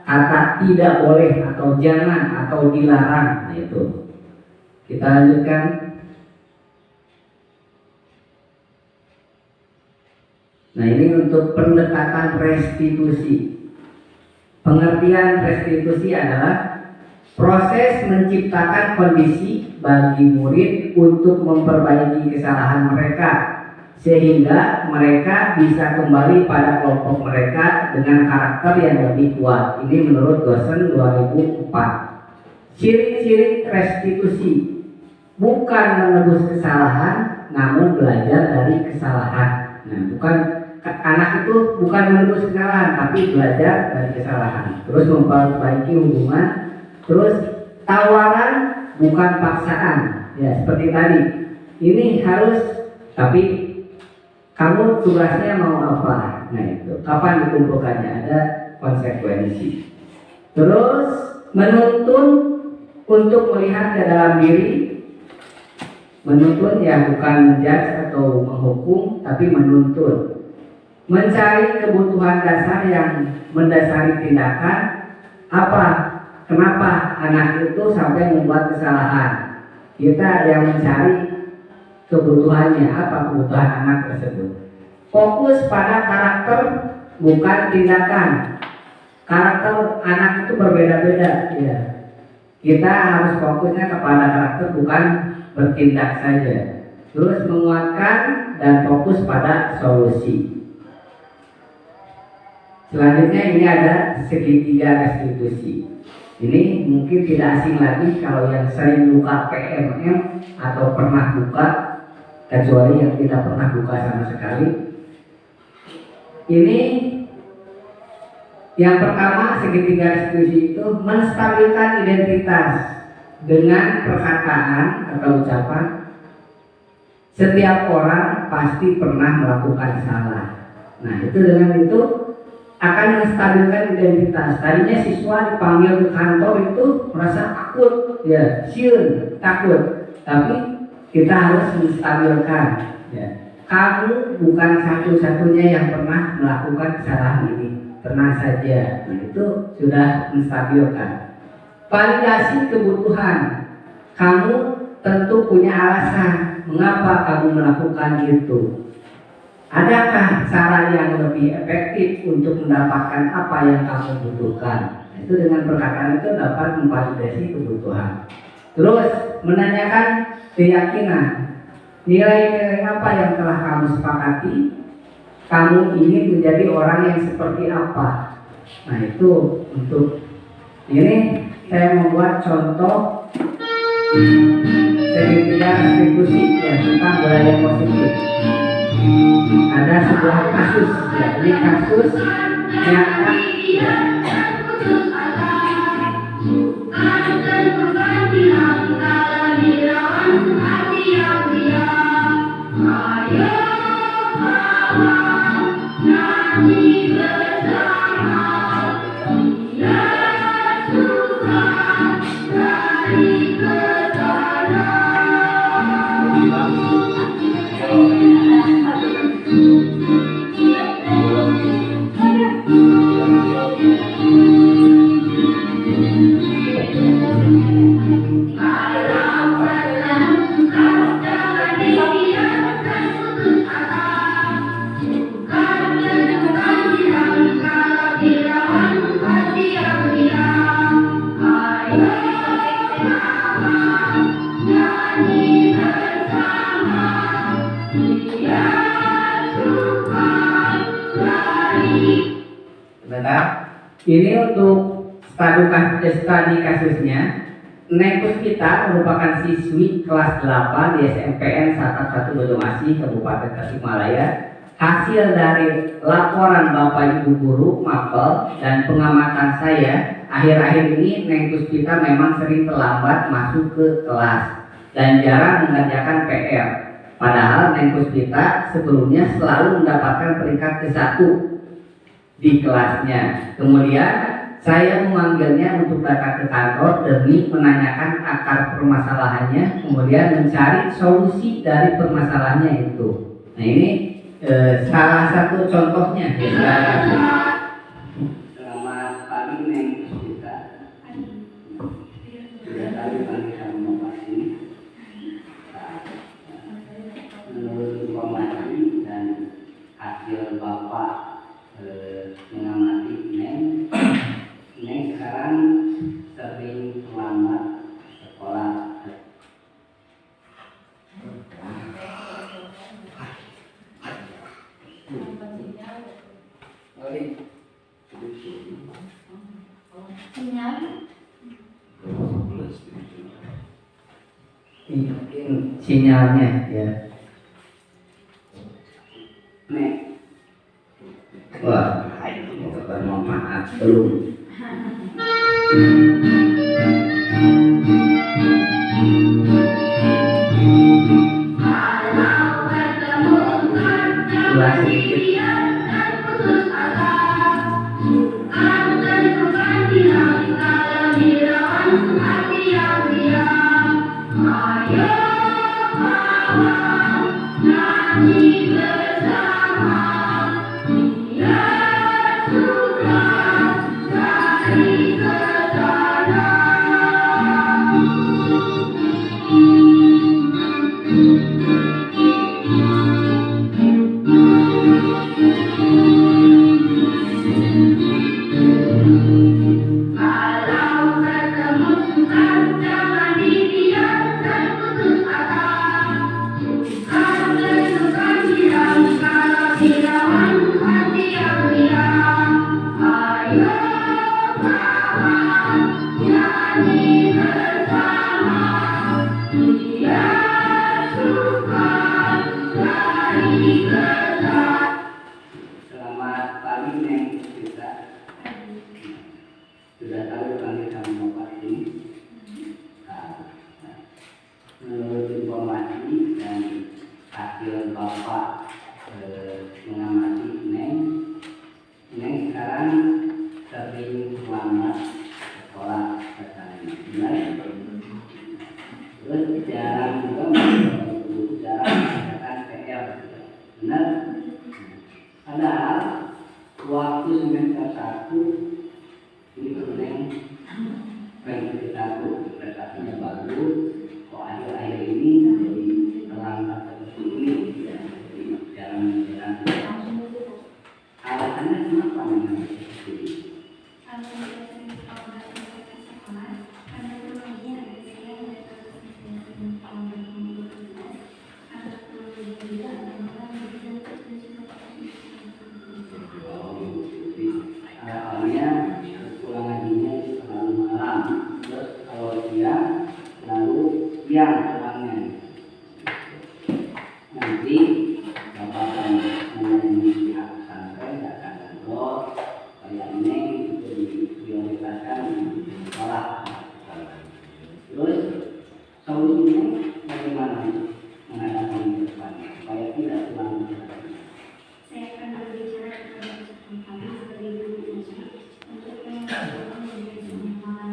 Speaker 1: kata tidak boleh atau jangan atau dilarang. Nah itu. Kita lanjutkan. Nah ini untuk pendekatan restitusi. Pengertian restitusi adalah proses menciptakan kondisi bagi murid untuk memperbaiki kesalahan mereka sehingga mereka bisa kembali pada kelompok mereka dengan karakter yang lebih kuat. Ini menurut dosen 2004. Ciri-ciri restitusi bukan menebus kesalahan, namun belajar dari kesalahan. Nah, bukan anak itu bukan menebus kesalahan, tapi belajar dari kesalahan. Terus memperbaiki hubungan. Terus tawaran bukan paksaan. Ya, seperti tadi. Ini harus, tapi kamu tugasnya mau apa? Nah itu, kapan dikumpulkannya? Ada konsekuensi. Terus menuntun untuk melihat ke dalam diri. Menuntun ya bukan judge atau menghukum, tapi menuntun. Mencari kebutuhan dasar yang mendasari tindakan. Apa? Kenapa anak itu sampai membuat kesalahan? Kita yang mencari kebutuhannya, apa kebutuhan anak tersebut. Fokus pada karakter bukan tindakan. Karakter anak itu berbeda-beda ya. Kita harus fokusnya kepada karakter bukan bertindak saja. Terus menguatkan dan fokus pada solusi. Selanjutnya ini ada segitiga restitusi. Ini mungkin tidak asing lagi kalau yang sering buka PMM atau pernah buka, kecuali yang tidak pernah buka sama sekali. Ini yang pertama, segitiga restitusi itu menstabilkan identitas dengan perkataan atau ucapan. Setiap orang pasti pernah melakukan salah. Nah itu dengan itu akan menstabilkan identitas. Tadinya siswa dipanggil ke kantor itu merasa takut, ya, siun, takut. Tapi kita harus menstabilkan. Ya. Kamu bukan satu-satunya yang pernah melakukan kesalahan ini. Tenang saja. Nah, itu sudah menstabilkan. Validasi kebutuhan. Kamu tentu punya alasan mengapa kamu melakukan itu. Adakah cara yang lebih efektif untuk mendapatkan apa yang kamu butuhkan? Itu dengan perkataan itu dapat memvalidasi kebutuhan. Terus menanyakan keyakinan. Nilai-nilai apa yang telah kamu sepakati? Kamu ingin menjadi orang yang seperti apa? Nah itu untuk ini saya membuat contoh segitiga restitusi ya, tentang budaya positif. Ada sebuah kasus ya, ini kasus nyata ya. Sebentar. Ini untuk studi kasusnya. Neng Puspita merupakan siswi kelas 8 di SMPN Satap 1 Bojongasi, Kabupaten Tasikmalaya. Hasil dari laporan Bapak Ibu Guru, mapel, dan pengamatan saya, akhir-akhir ini Neng Puspita memang sering terlambat masuk ke kelas dan jarang mengerjakan PR. Padahal Neng Puspita sebelumnya selalu mendapatkan peringkat ke-1 di kelasnya. Kemudian saya memanggilnya untuk datang ke kantor demi menanyakan akar permasalahannya, kemudian mencari solusi dari permasalahannya itu. Nah ini salah satu contohnya.
Speaker 3: Selamat pagi Neng Puspita. Sudah kali panggil sama Bapak ini. Menurut informasi dan hasil Bapak mengamati Neng sekarang sering terlambat sekolah.
Speaker 1: Mungkin sinyalnya ya.
Speaker 3: Neng,
Speaker 1: Wah, mohon maaf belum. Ulas sedikit.
Speaker 3: selamat pagi Neng Puspita. Sudah tahu panggil sama Bapak ini. Menurut informasi dan hasil Bapak mengamati Neng sekarang sering terlambat sekolah katanya. Benar? Terus jarang juga mengerjakan PR. Benar? Padahal waktu semester 1 ini Neng peringkat ke-1, prestasinya bagus. Kok akhir-akhir ini jadi terlambat seperti ini, ya, jadi jarang mengerjakan. Alasannya kenapa memang seperti ini? Awalnya pulang ngajinya terlalu malam, terus kalau siang lalu siang pulangnya. Nanti Bapak akan menghubungi pihak pesantren dan akan ngobrol kayak ini itu diprioritaskan di sekolah. Terus solusinya bagaimana menghadapi ke depan supaya tidak pulang ke depan?
Speaker 4: Saya akan berbicara kepada kami sebagai guru ngaji untuk menyampaikan menjadi pemahaman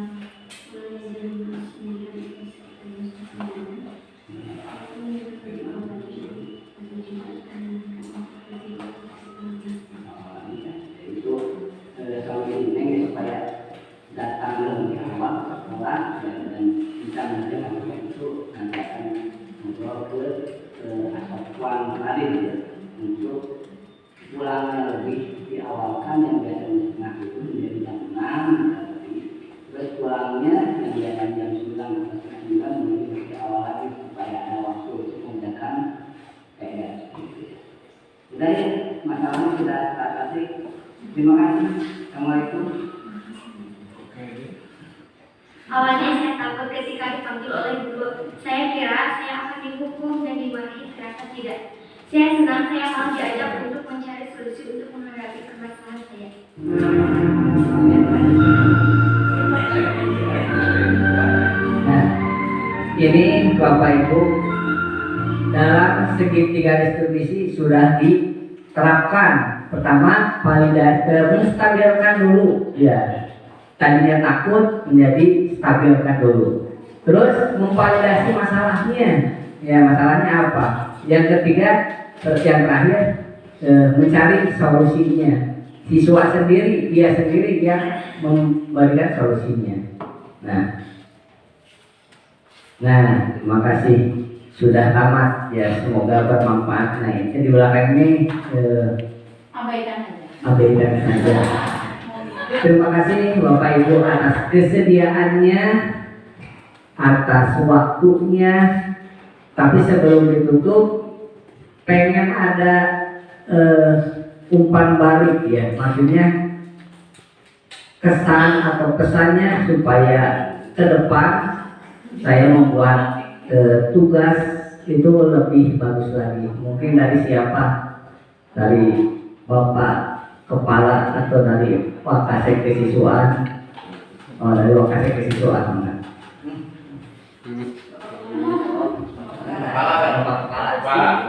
Speaker 4: mulai dari jam 9 sampai jam 9. Aku menyebutkan awal ini pada Jumat dan
Speaker 3: Itu solusi ini supaya datang lebih awal ke sekolah dan bisa mendengar itu nanti akan ngobrol ke asal kemarin ya, untuk pulangnya lebih diawalkan yang biasanya setengah itu menjadi jam 6, terus pulangnya yang biasanya jam 9 atau setengah 9 menjadi lebih awal lagi supaya ada waktu untuk mengerjakan PR. Udah ya, masalahnya sudah teratasi. Terima kasih.
Speaker 1: Assalamualaikum.
Speaker 4: Awalnya saya takut ketika dipanggil oleh guru. Saya kira saya akan dihukum dan dimarahi, ternyata tidak. Saya senang saya mau diajak untuk mencari solusi untuk menghadapi permasalahan saya.
Speaker 1: Nah, ini Bapak Ibu, dalam segi 3 distribusi sudah diterapkan. Pertama, menstabilkan dulu, ya. Tadinya takut menjadi stabilkan dulu. Terus memvalidasi masalahnya. Ya, masalahnya apa? Yang ketiga, yang terakhir, mencari solusinya. Siswa sendiri, dia sendiri yang memberikan solusinya. Nah, terima kasih. Sudah tamat ya, semoga bermanfaat. Nah, ini di belakang ini abaikan saja. Terima kasih Bapak Ibu atas kesediaannya, atas waktunya. Tapi sebelum ditutup, pengen ada umpan balik ya, maksudnya kesan atau pesannya supaya ke depan saya membuat tugas itu lebih bagus lagi. Mungkin dari siapa? Dari Bapak Kepala atau dari Wakasek Kesiswaan? Oh, dari Wakasek Kesiswaan.
Speaker 2: Bapak Kepala.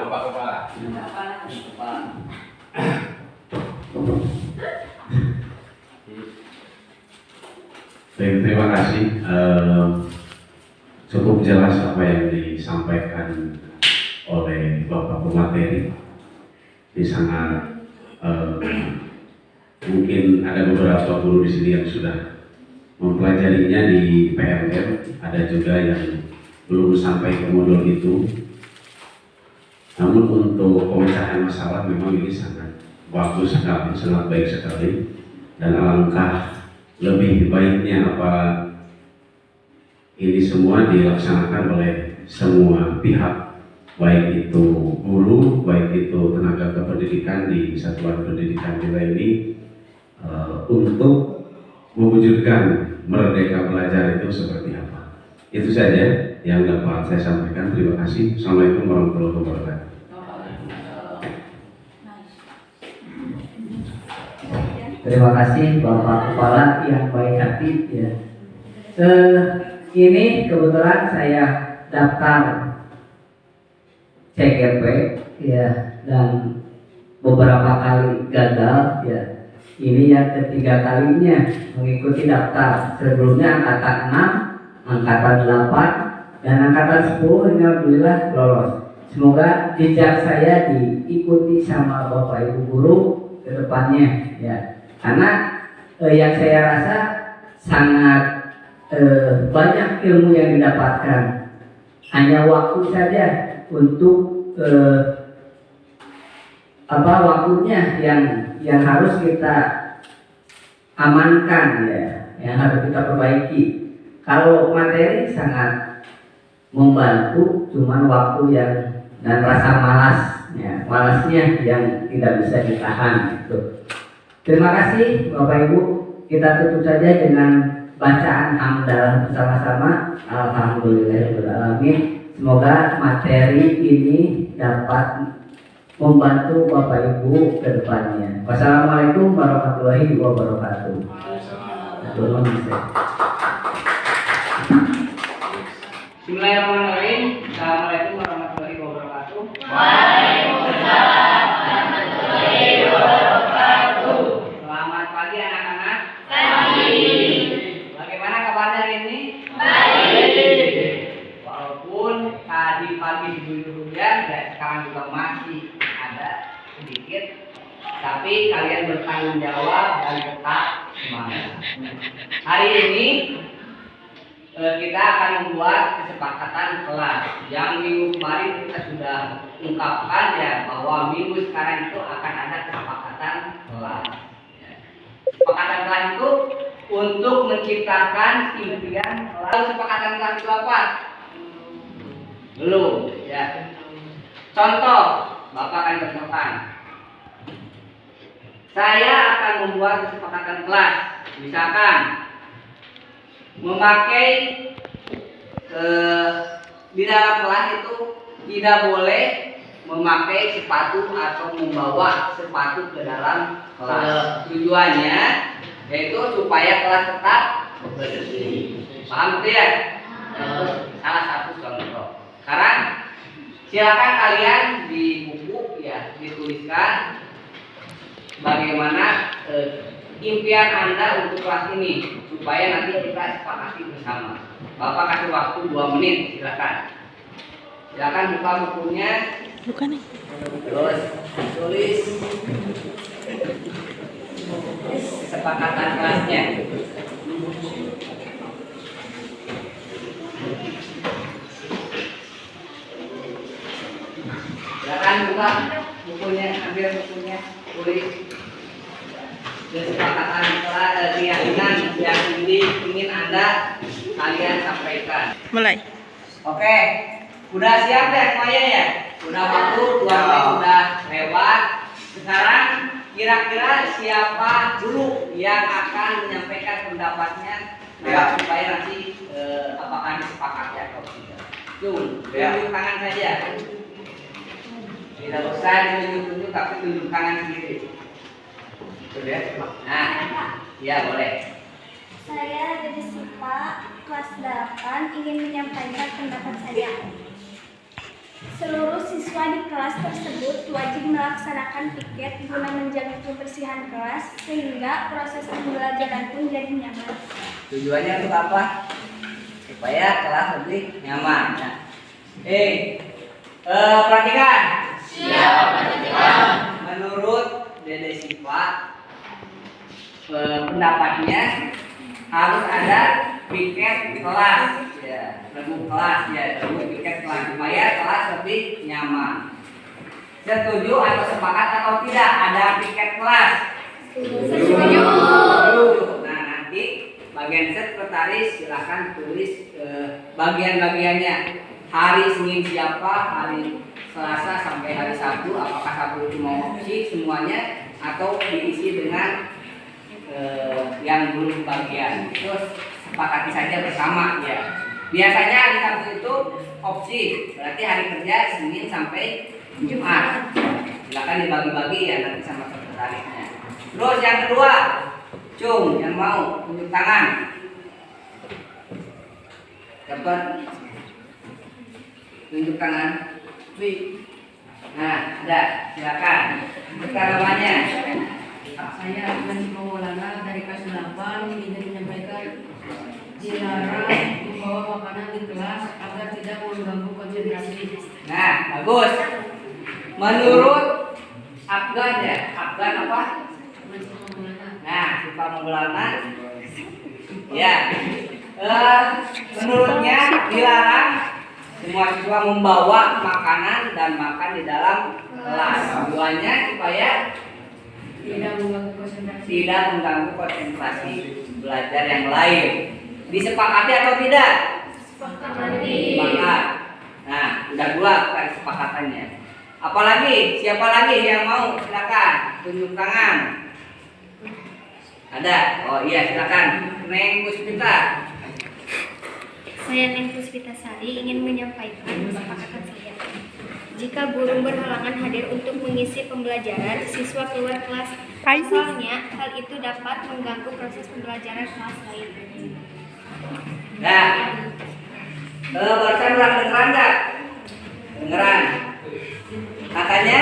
Speaker 2: Baik, terima kasih. Cukup jelas apa yang disampaikan oleh Bapak pemateri. Ini sangat mungkin ada beberapa guru di sini yang sudah mempelajarinya di PMM, ada juga yang belum sampai ke modul itu. Namun untuk pemecahan masalah memang ini sangat bagus sekali, sangat baik sekali, dan alangkah lebih baiknya apa ini semua dilaksanakan oleh semua pihak, baik itu guru, baik itu tenaga kependidikan di satuan pendidikan kita ini, untuk mewujudkan merdeka belajar itu seperti apa. Itu saja yang dapat saya sampaikan. Terima kasih. Assalamualaikum warahmatullahi wabarakatuh.
Speaker 1: Terima kasih Bapak Kepala yang baik hati ya. Ini kebetulan saya daftar CGP ya, dan beberapa kali gagal ya. Ini yang ketiga kalinya mengikuti daftar. Sebelumnya angkatan 6, angkatan 8, dan angkatan 10 ini alhamdulillah lolos. Semoga jejak saya diikuti sama Bapak Ibu guru ke depannya ya. Karena yang saya rasa sangat banyak ilmu yang didapatkan. Hanya waktu saja untuk waktunya yang harus kita amankan ya, yang harus kita perbaiki. Kalau materi sangat membantu, cuman waktu yang dan rasa malasnya yang tidak bisa ditahan gitu. Terima kasih Bapak Ibu. Kita tutup saja dengan bacaan hamdalah bersama-sama. Alhamdulillahirobbilalamin. Semoga materi ini dapat membantu Bapak Ibu ke depannya. Wassalamualaikum warahmatullahi wabarakatuh.
Speaker 3: Bismillahirrahmanirrahim. Assalamualaikum warahmatullahi wabarakatuh.
Speaker 4: Waalaikumsalam warahmatullahi wabarakatuh.
Speaker 3: Selamat pagi anak-anak.
Speaker 4: Pagi.
Speaker 3: Bagaimana kabarnya hari ini?
Speaker 4: Baik.
Speaker 3: Walaupun tadi pagi diguyur hujan dan sekarang juga masih ada sedikit, tapi kalian bertanggung jawab dan tetap semangat. Hari ini kita akan membuat kesepakatan kelas. Yang minggu kemarin kita sudah ungkapkan ya, bahwa minggu sekarang itu akan ada kesepakatan kelas. Kesepakatan kelas itu untuk menciptakan impian kelas. Kesepakatan kelas itu apa? Belum ya. Contoh, Bapak akan contohkan. saya akan membuat kesepakatan kelas. Misalkan memakai di dalam kelas itu tidak boleh memakai sepatu atau membawa sepatu ke dalam kelas. Tujuannya yaitu supaya kelas tetap bersih. Paham tidak? Salah satu contoh. Sekarang silakan kalian di buku ya dituliskan bagaimana impian Anda untuk kelas ini supaya nanti kita sepakati bersama. Bapak kasih waktu 2 menit, silakan. Silakan buka bukunya.
Speaker 5: Bukan nih.
Speaker 3: Terus tulis kesepakatan kelasnya. Silakan buka bukunya, ambil bukunya, tulis kesepakatan kelas keyakinan yang ingin Anda kalian sampaikan.
Speaker 5: Mulai.
Speaker 3: Oke, udah siap ya semuanya ya? Udah waktu 2 menit udah lewat. Sekarang kira-kira siapa dulu yang akan menyampaikan pendapatnya ya, supaya nanti apakah disepakati atau tidak. Tunjuk tangan saja. Tidak usah ditunjuk-tunjuk tapi tunjuk tangan sendiri. Betul ya? Nah, ya boleh.
Speaker 4: Saya dari SIPA kelas 8 ingin menyampaikan pendapat saya. Seluruh siswa di kelas tersebut wajib melaksanakan piket guna menjaga kebersihan kelas sehingga proses pembelajaran pun jadi nyaman.
Speaker 3: Tujuannya untuk apa? Supaya kelas lebih nyaman. Nah, perhatikan. Siap, perhatikan. Menurut Dede Siva, pendapatnya harus ada piket kelas, ya, regu kelas, ya, regu piket kelas supaya kelas lebih nyaman. Setuju atau sepakat atau tidak ada piket kelas? Setuju. Nah, nanti bagian sekretaris silahkan tulis bagian-bagiannya. Hari Senin siapa, hari Selasa sampai hari Sabtu, apakah Sabtu itu mau opsi semuanya atau diisi dengan yang belum bagian. Terus sepakati saja bersama ya. Biasanya hari Sabtu itu opsi, berarti hari kerja Senin sampai Jumat. Silakan dibagi-bagi ya nanti sama sekretarisnya. Terus yang kedua, Cung yang mau tunjuk tangan. Dapat tunjuk tangan. Nah, ada, silakan. Buka namanya.
Speaker 6: Saya Akan Maulana dari kelas 8 ingin menyampaikan dilarang membawa makanan di kelas agar tidak mengganggu konsentrasi.
Speaker 3: Nah, bagus. Menurut Afgan ya, Afgan apa? Nah, Siva Maulana. Ya, menurutnya dilarang semua siswa membawa makanan dan makan di dalam kelas. Tujuannya supaya
Speaker 6: Tidak mengganggu konsentrasi.
Speaker 3: tidak mengganggu konsentrasi belajar yang lain. Disepakati atau tidak? Sepakat. Nah, udah 2 kan kesepakatannya. Apalagi? Siapa lagi yang mau? Silakan tunjuk tangan. Ada? Oh iya, silakan. Neng Puspita.
Speaker 4: Saya Neng Puspita Sari ingin menyampaikan kesepakatan saya. Jika guru berhalangan hadir untuk mengisi pembelajaran, siswa keluar kelas. Soalnya hal itu dapat mengganggu proses pembelajaran kelas lain.
Speaker 3: Nah, barusan udah kedengeran nggak? Dengeran. Katanya,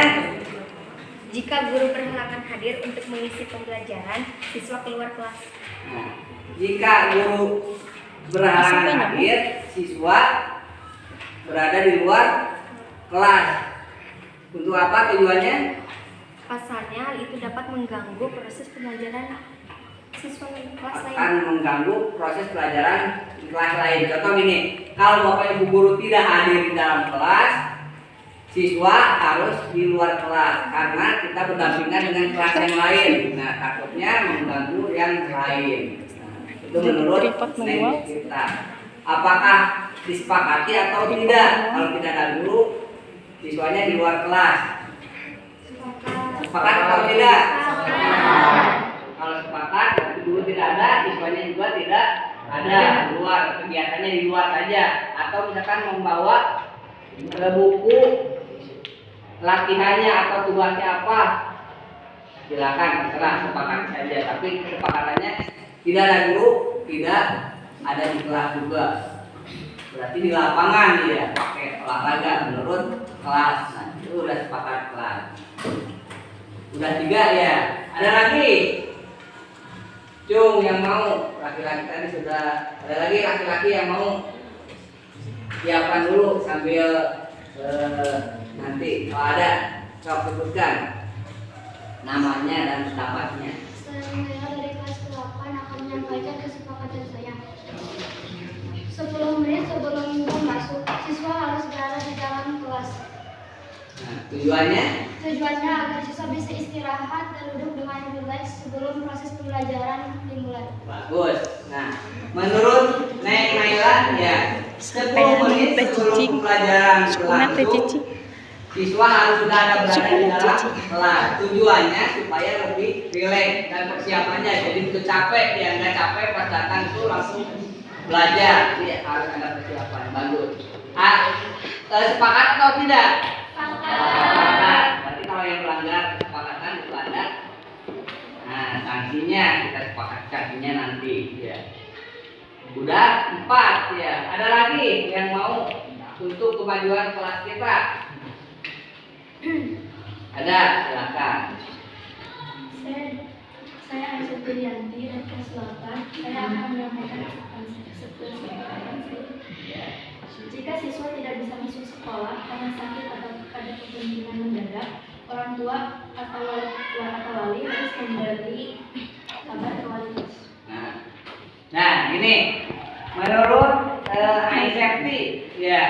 Speaker 4: Jika guru berhalangan hadir untuk mengisi pembelajaran, siswa keluar kelas.
Speaker 3: nah, jika guru berhalangan hadir, siswa berada di luar kelas. Untuk apa tujuannya?
Speaker 4: Pasalnya hal itu dapat mengganggu proses pembelajaran siswa kelas lain.
Speaker 3: Akan mengganggu proses pelajaran di kelas lain. Contoh ini, kalau Bapak Ibu guru tidak hadir di dalam kelas, siswa harus di luar kelas karena kita berdampingan dengan kelas yang lain. Nah, takutnya mengganggu yang lain. Nah, itu menurut Neng kita. Apakah disepakati atau tidak? Kalau tidak ada guru, siswanya di luar kelas. Sepakat atau tidak? ada luar, kegiatannya di luar saja, atau misalkan membawa buku latihannya atau tugasnya apa, silakan terserah, sepakat saja. Tapi kesepakatannya tidak ada guru, tidak ada di kelas juga. Berarti di lapangan dia pakai olahraga menurut kelas. Nah, itu udah sepakat kelas. Udah 3 ya. Ada lagi? Cung yang mau, laki-laki tadi sudah. Ada lagi laki-laki yang mau? Siapkan dulu sambil nanti kalau ada coba sebutkan namanya dan pendapatnya.
Speaker 5: Saya dari kelas 8 akan menyampaikan kesepakatan saya. 10 menit sebelum masuk, siswa harus berada di dalam kelas.
Speaker 3: Nah, tujuannya?
Speaker 5: Tujuannya agar siswa bisa istirahat dan duduk dengan rileks sebelum proses pembelajaran dimulai.
Speaker 3: Bagus. Nah, menurut Neng Naila ya, 10 menit sebelum pembelajaran berlangsung, siswa harus sudah ada berada di dalam kelas. Tujuannya supaya lebih rileks dan persiapannya jadi itu capek ya, nggak capek pas datang itu langsung belajar. Jadi harus ada persiapan. Bagus. Sepakat atau tidak? Sepakat. Berarti kalau yang melanggar kesepakatan itu ada. Nah, sanksinya kita sepakat sanksinya nanti ya. Udah 4 ya. Ada lagi yang mau untuk kemajuan kelas kita? Ada, silakan.
Speaker 5: Saya Aisyah Priyanti dari kelas 8. Saya akan menyampaikan kesepakatan saya. Jika siswa tidak bisa masuk sekolah karena sakit atau ada kepentingan mendadak, orang tua atau wali harus memberi kabar ke wali kelas.
Speaker 3: Nah, ini menurut Aisyah ya,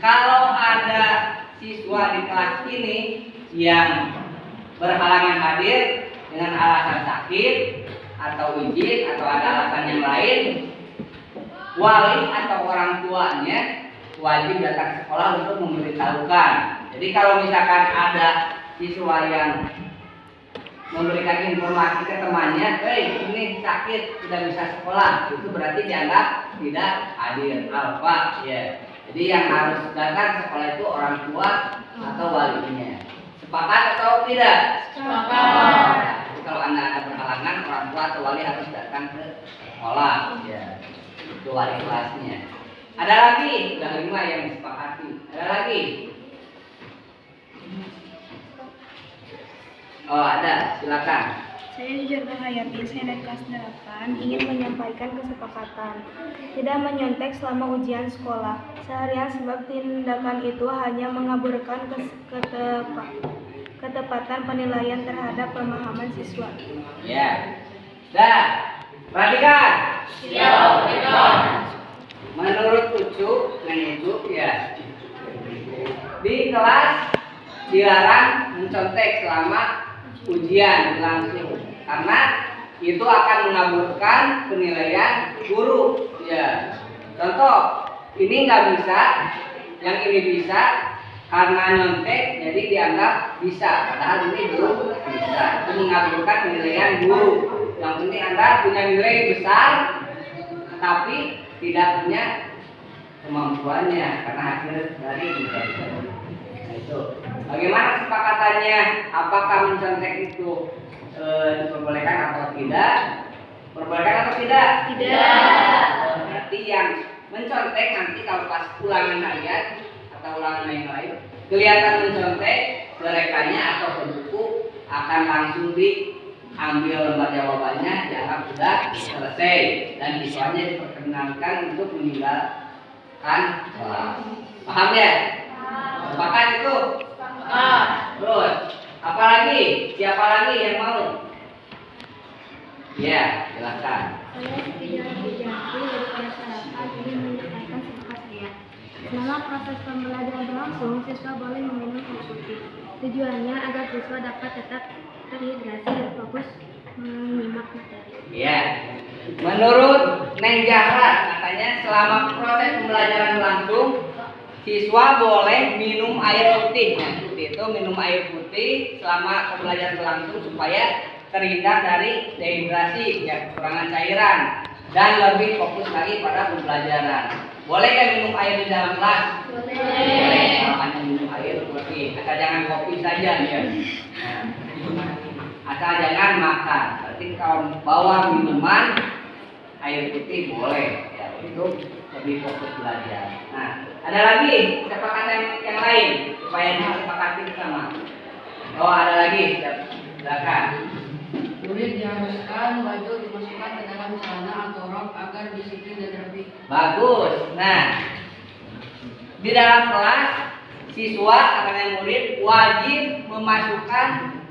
Speaker 3: kalau ada siswa di kelas ini yang berhalangan hadir dengan alasan sakit atau izin atau ada alasan yang lain, wali atau orang tuanya wajib datang ke sekolah untuk memberitahukan. Jadi kalau misalkan ada siswa yang memberikan informasi ke temannya, ini sakit, tidak bisa sekolah, itu berarti dianggap tidak hadir alfa ya. Jadi yang harus datang ke sekolah itu orang tua atau walinya. Sepakat atau tidak? Sepakat. Jadi kalau Anda ada berhalangan, orang tua atau wali harus datang ke sekolah ya. Itu wali kelasnya. Ada lagi? Sudah 5 yang disepakati. Ada lagi? Oh, ada. Silakan.
Speaker 7: Saya Jujur Hayati, saya dari kelas 8, ingin menyampaikan kesepakatan tidak menyontek selama ujian sekolah seharian sebab tindakan itu hanya mengaburkan ketepatan penilaian terhadap pemahaman siswa.
Speaker 3: Ya. Dah. Perhatikan. Siap. Menurut Ucu, ya, di kelas dilarang mencontek selama ujian berlangsung karena itu akan mengaburkan penilaian guru ya. Contoh, ini nggak bisa, yang ini bisa karena nyontek jadi dianggap bisa, padahal ini belum bisa. Itu mengaburkan penilaian guru. Yang penting Anda punya nilai besar tapi tidak punya kemampuannya karena hasil dari ujian. Nah, itu. Bagaimana kesepakatannya? Apakah mencontek itu diperbolehkan atau tidak? Perbolehkan atau tidak?
Speaker 7: Tidak.
Speaker 3: Berarti yang mencontek nanti kalau pas ulangan harian atau ulangan yang lain kelihatan mencontek, merekanya atau ke buku akan langsung diambil lembar jawabannya, dianggap sudah selesai dan siswanya diperkenankan untuk meninggalkan kelas. Paham ya? Sepakat itu? Terus, apa lagi? Siapa lagi yang mau? Ya, silakan.
Speaker 5: Saya Siti Pujiati dari kelas 8 ingin menyampaikan sepakat saya. Selama proses pembelajaran berlangsung, siswa boleh meminum air putih. Tujuannya agar siswa dapat tetap terhidrasi dan fokus menyimak materi.
Speaker 3: Ya, menurut Neng Zahra katanya selama proses pembelajaran berlangsung siswa boleh minum air putih. Nah, itu minum air putih selama pembelajaran berlangsung supaya terhindar dari dehidrasi, ya, kekurangan cairan. dan lebih fokus lagi pada pembelajaran. Boleh kan minum air di dalam kelas? Boleh. Kalau hanya minum air lebih, asal jangan kopi saja ya. Nah, asal jangan makan. Berarti kalau bawa minuman air putih boleh ya, untuk lebih fokus belajar. Nah, ada lagi kesepakatan yang lain supaya disepakati bersama. Oh, ada lagi, silakan.
Speaker 6: Murid diharuskan baju dimasukkan ke dalam celana atau rok agar disiplin dan rapi.
Speaker 3: Bagus. Nah, di dalam kelas siswa atau murid wajib memasukkan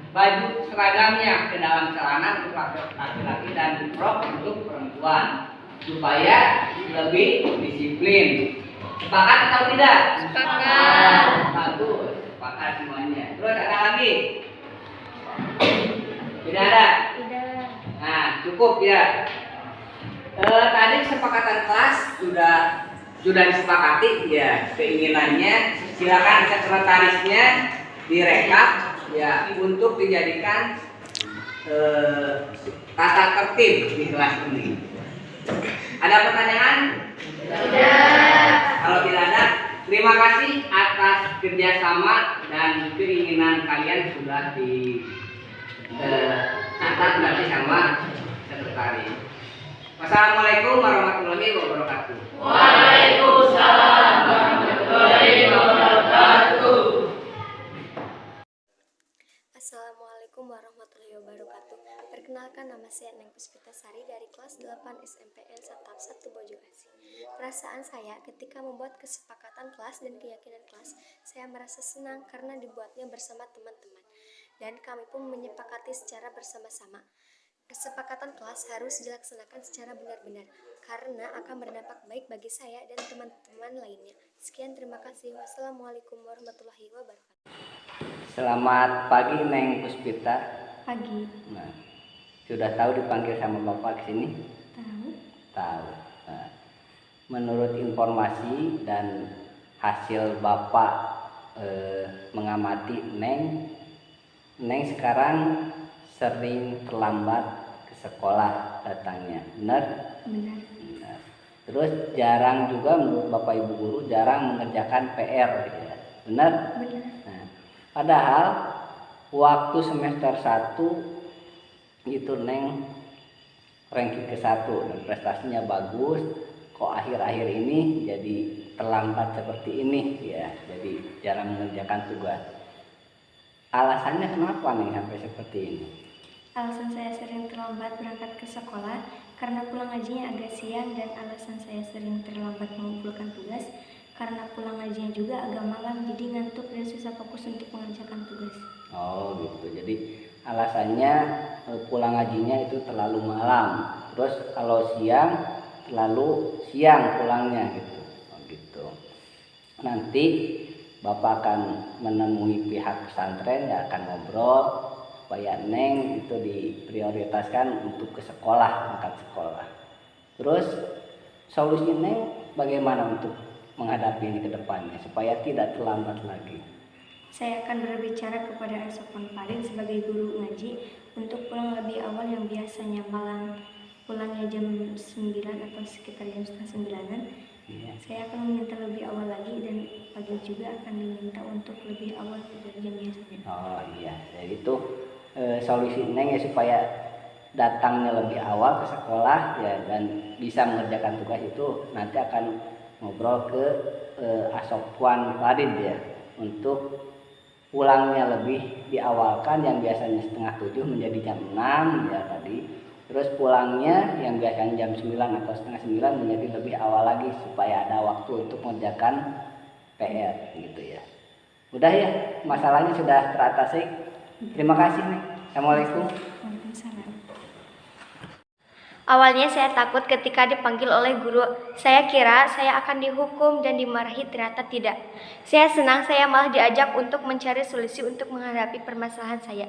Speaker 3: baju seragamnya ke dalam celana untuk laki-laki dan rok untuk perempuan supaya lebih disiplin. Sepakat atau tidak?
Speaker 5: Sepakat.
Speaker 3: Bagus, sepakat semuanya. Terus ada lagi? Tidak ada?
Speaker 5: Tidak.
Speaker 3: Nah, cukup ya. Tadi kesepakatan kelas sudah disepakati ya, keinginannya. Silakan sekretarisnya direkap ya untuk dijadikan tata tertib di kelas ini. Ada pertanyaan?
Speaker 5: Tidak.
Speaker 3: Kalau tidak ada, terima kasih atas kerjasama dan keinginan kalian sudah dicatat nanti sama sekretaris. Wassalamualaikum warahmatullahi wabarakatuh.
Speaker 5: Waalaikumsalam warahmatullahi wabarakatuh.
Speaker 8: Assalamualaikum warahmatullahi wabarakatuh. Perkenalkan, nama saya Neng Puspita Sari dari kelas 8 SMPN Satap 1 Bojongasi. Perasaan saya ketika membuat kesepakatan kelas dan keyakinan kelas, saya merasa senang karena dibuatnya bersama teman-teman, dan kami pun menyepakati secara bersama-sama. Kesepakatan kelas harus dilaksanakan secara benar-benar karena akan berdampak baik bagi saya dan teman-teman lainnya. Sekian, terima kasih. Wassalamualaikum warahmatullahi wabarakatuh.
Speaker 1: Selamat pagi Neng Puspita.
Speaker 8: Pagi.
Speaker 1: Nah, sudah tahu dipanggil sama Bapak ke sini?
Speaker 8: Tahu.
Speaker 1: Tahu. Nah, menurut informasi dan hasil Bapak mengamati Neng sekarang sering terlambat ke sekolah datangnya, benar?
Speaker 8: Benar.
Speaker 1: Benar. Terus jarang juga menurut Bapak Ibu guru jarang mengerjakan PR, ya. Benar?
Speaker 8: Benar.
Speaker 1: Nah, padahal waktu semester 1 itu Neng ranking ke-1 dan prestasinya bagus. Kok akhir-akhir ini jadi terlambat seperti ini ya, jadi jarang mengerjakan tugas. Alasannya kenapa Neng sampai seperti ini?
Speaker 8: Alasan saya sering terlambat berangkat ke sekolah karena pulang ngajinya agak siang, dan alasan saya sering terlambat mengumpulkan tugas karena pulang ngajinya juga agak malam, jadi ngantuk dan susah fokus untuk mengerjakan tugas.
Speaker 1: Oh gitu, jadi alasannya pulang ngajinya itu terlalu malam, terus kalau siang terlalu siang pulangnya gitu. Oh gitu. Nanti Bapak akan menemui pihak pesantren yang akan ngobrol supaya Neng itu diprioritaskan untuk ke sekolah, angkat sekolah. Terus solusi Neng bagaimana untuk menghadapi ini ke depannya supaya tidak terlambat lagi?
Speaker 8: Saya akan berbicara kepada Asopon Parin sebagai guru ngaji untuk pulang lebih awal, yang biasanya malam pulangnya jam 9 atau sekitar jam setengah 9-an.
Speaker 1: Iya.
Speaker 8: Saya akan meminta lebih awal lagi, dan pagi juga akan diminta untuk lebih awal dari jam biasanya.
Speaker 1: Oh iya, jadi itu solusi Neng ya supaya datangnya lebih awal ke sekolah ya dan bisa mengerjakan tugas itu. Nanti akan ngobrol ke Asopwan Parin ya untuk pulangnya lebih diawalkan, yang biasanya setengah 7 menjadi jam 6 ya tadi. Terus pulangnya yang biasanya jam 9 atau setengah 9 menjadi lebih awal lagi supaya ada waktu untuk mengerjakan PR gitu ya. Udah ya, masalahnya sudah teratasi. Terima kasih nih. Assalamualaikum.
Speaker 8: Waalaikumsalam.
Speaker 7: Awalnya saya takut ketika dipanggil oleh guru. Saya kira saya akan dihukum dan dimarahi, ternyata tidak. Saya senang saya malah diajak untuk mencari solusi untuk menghadapi permasalahan saya.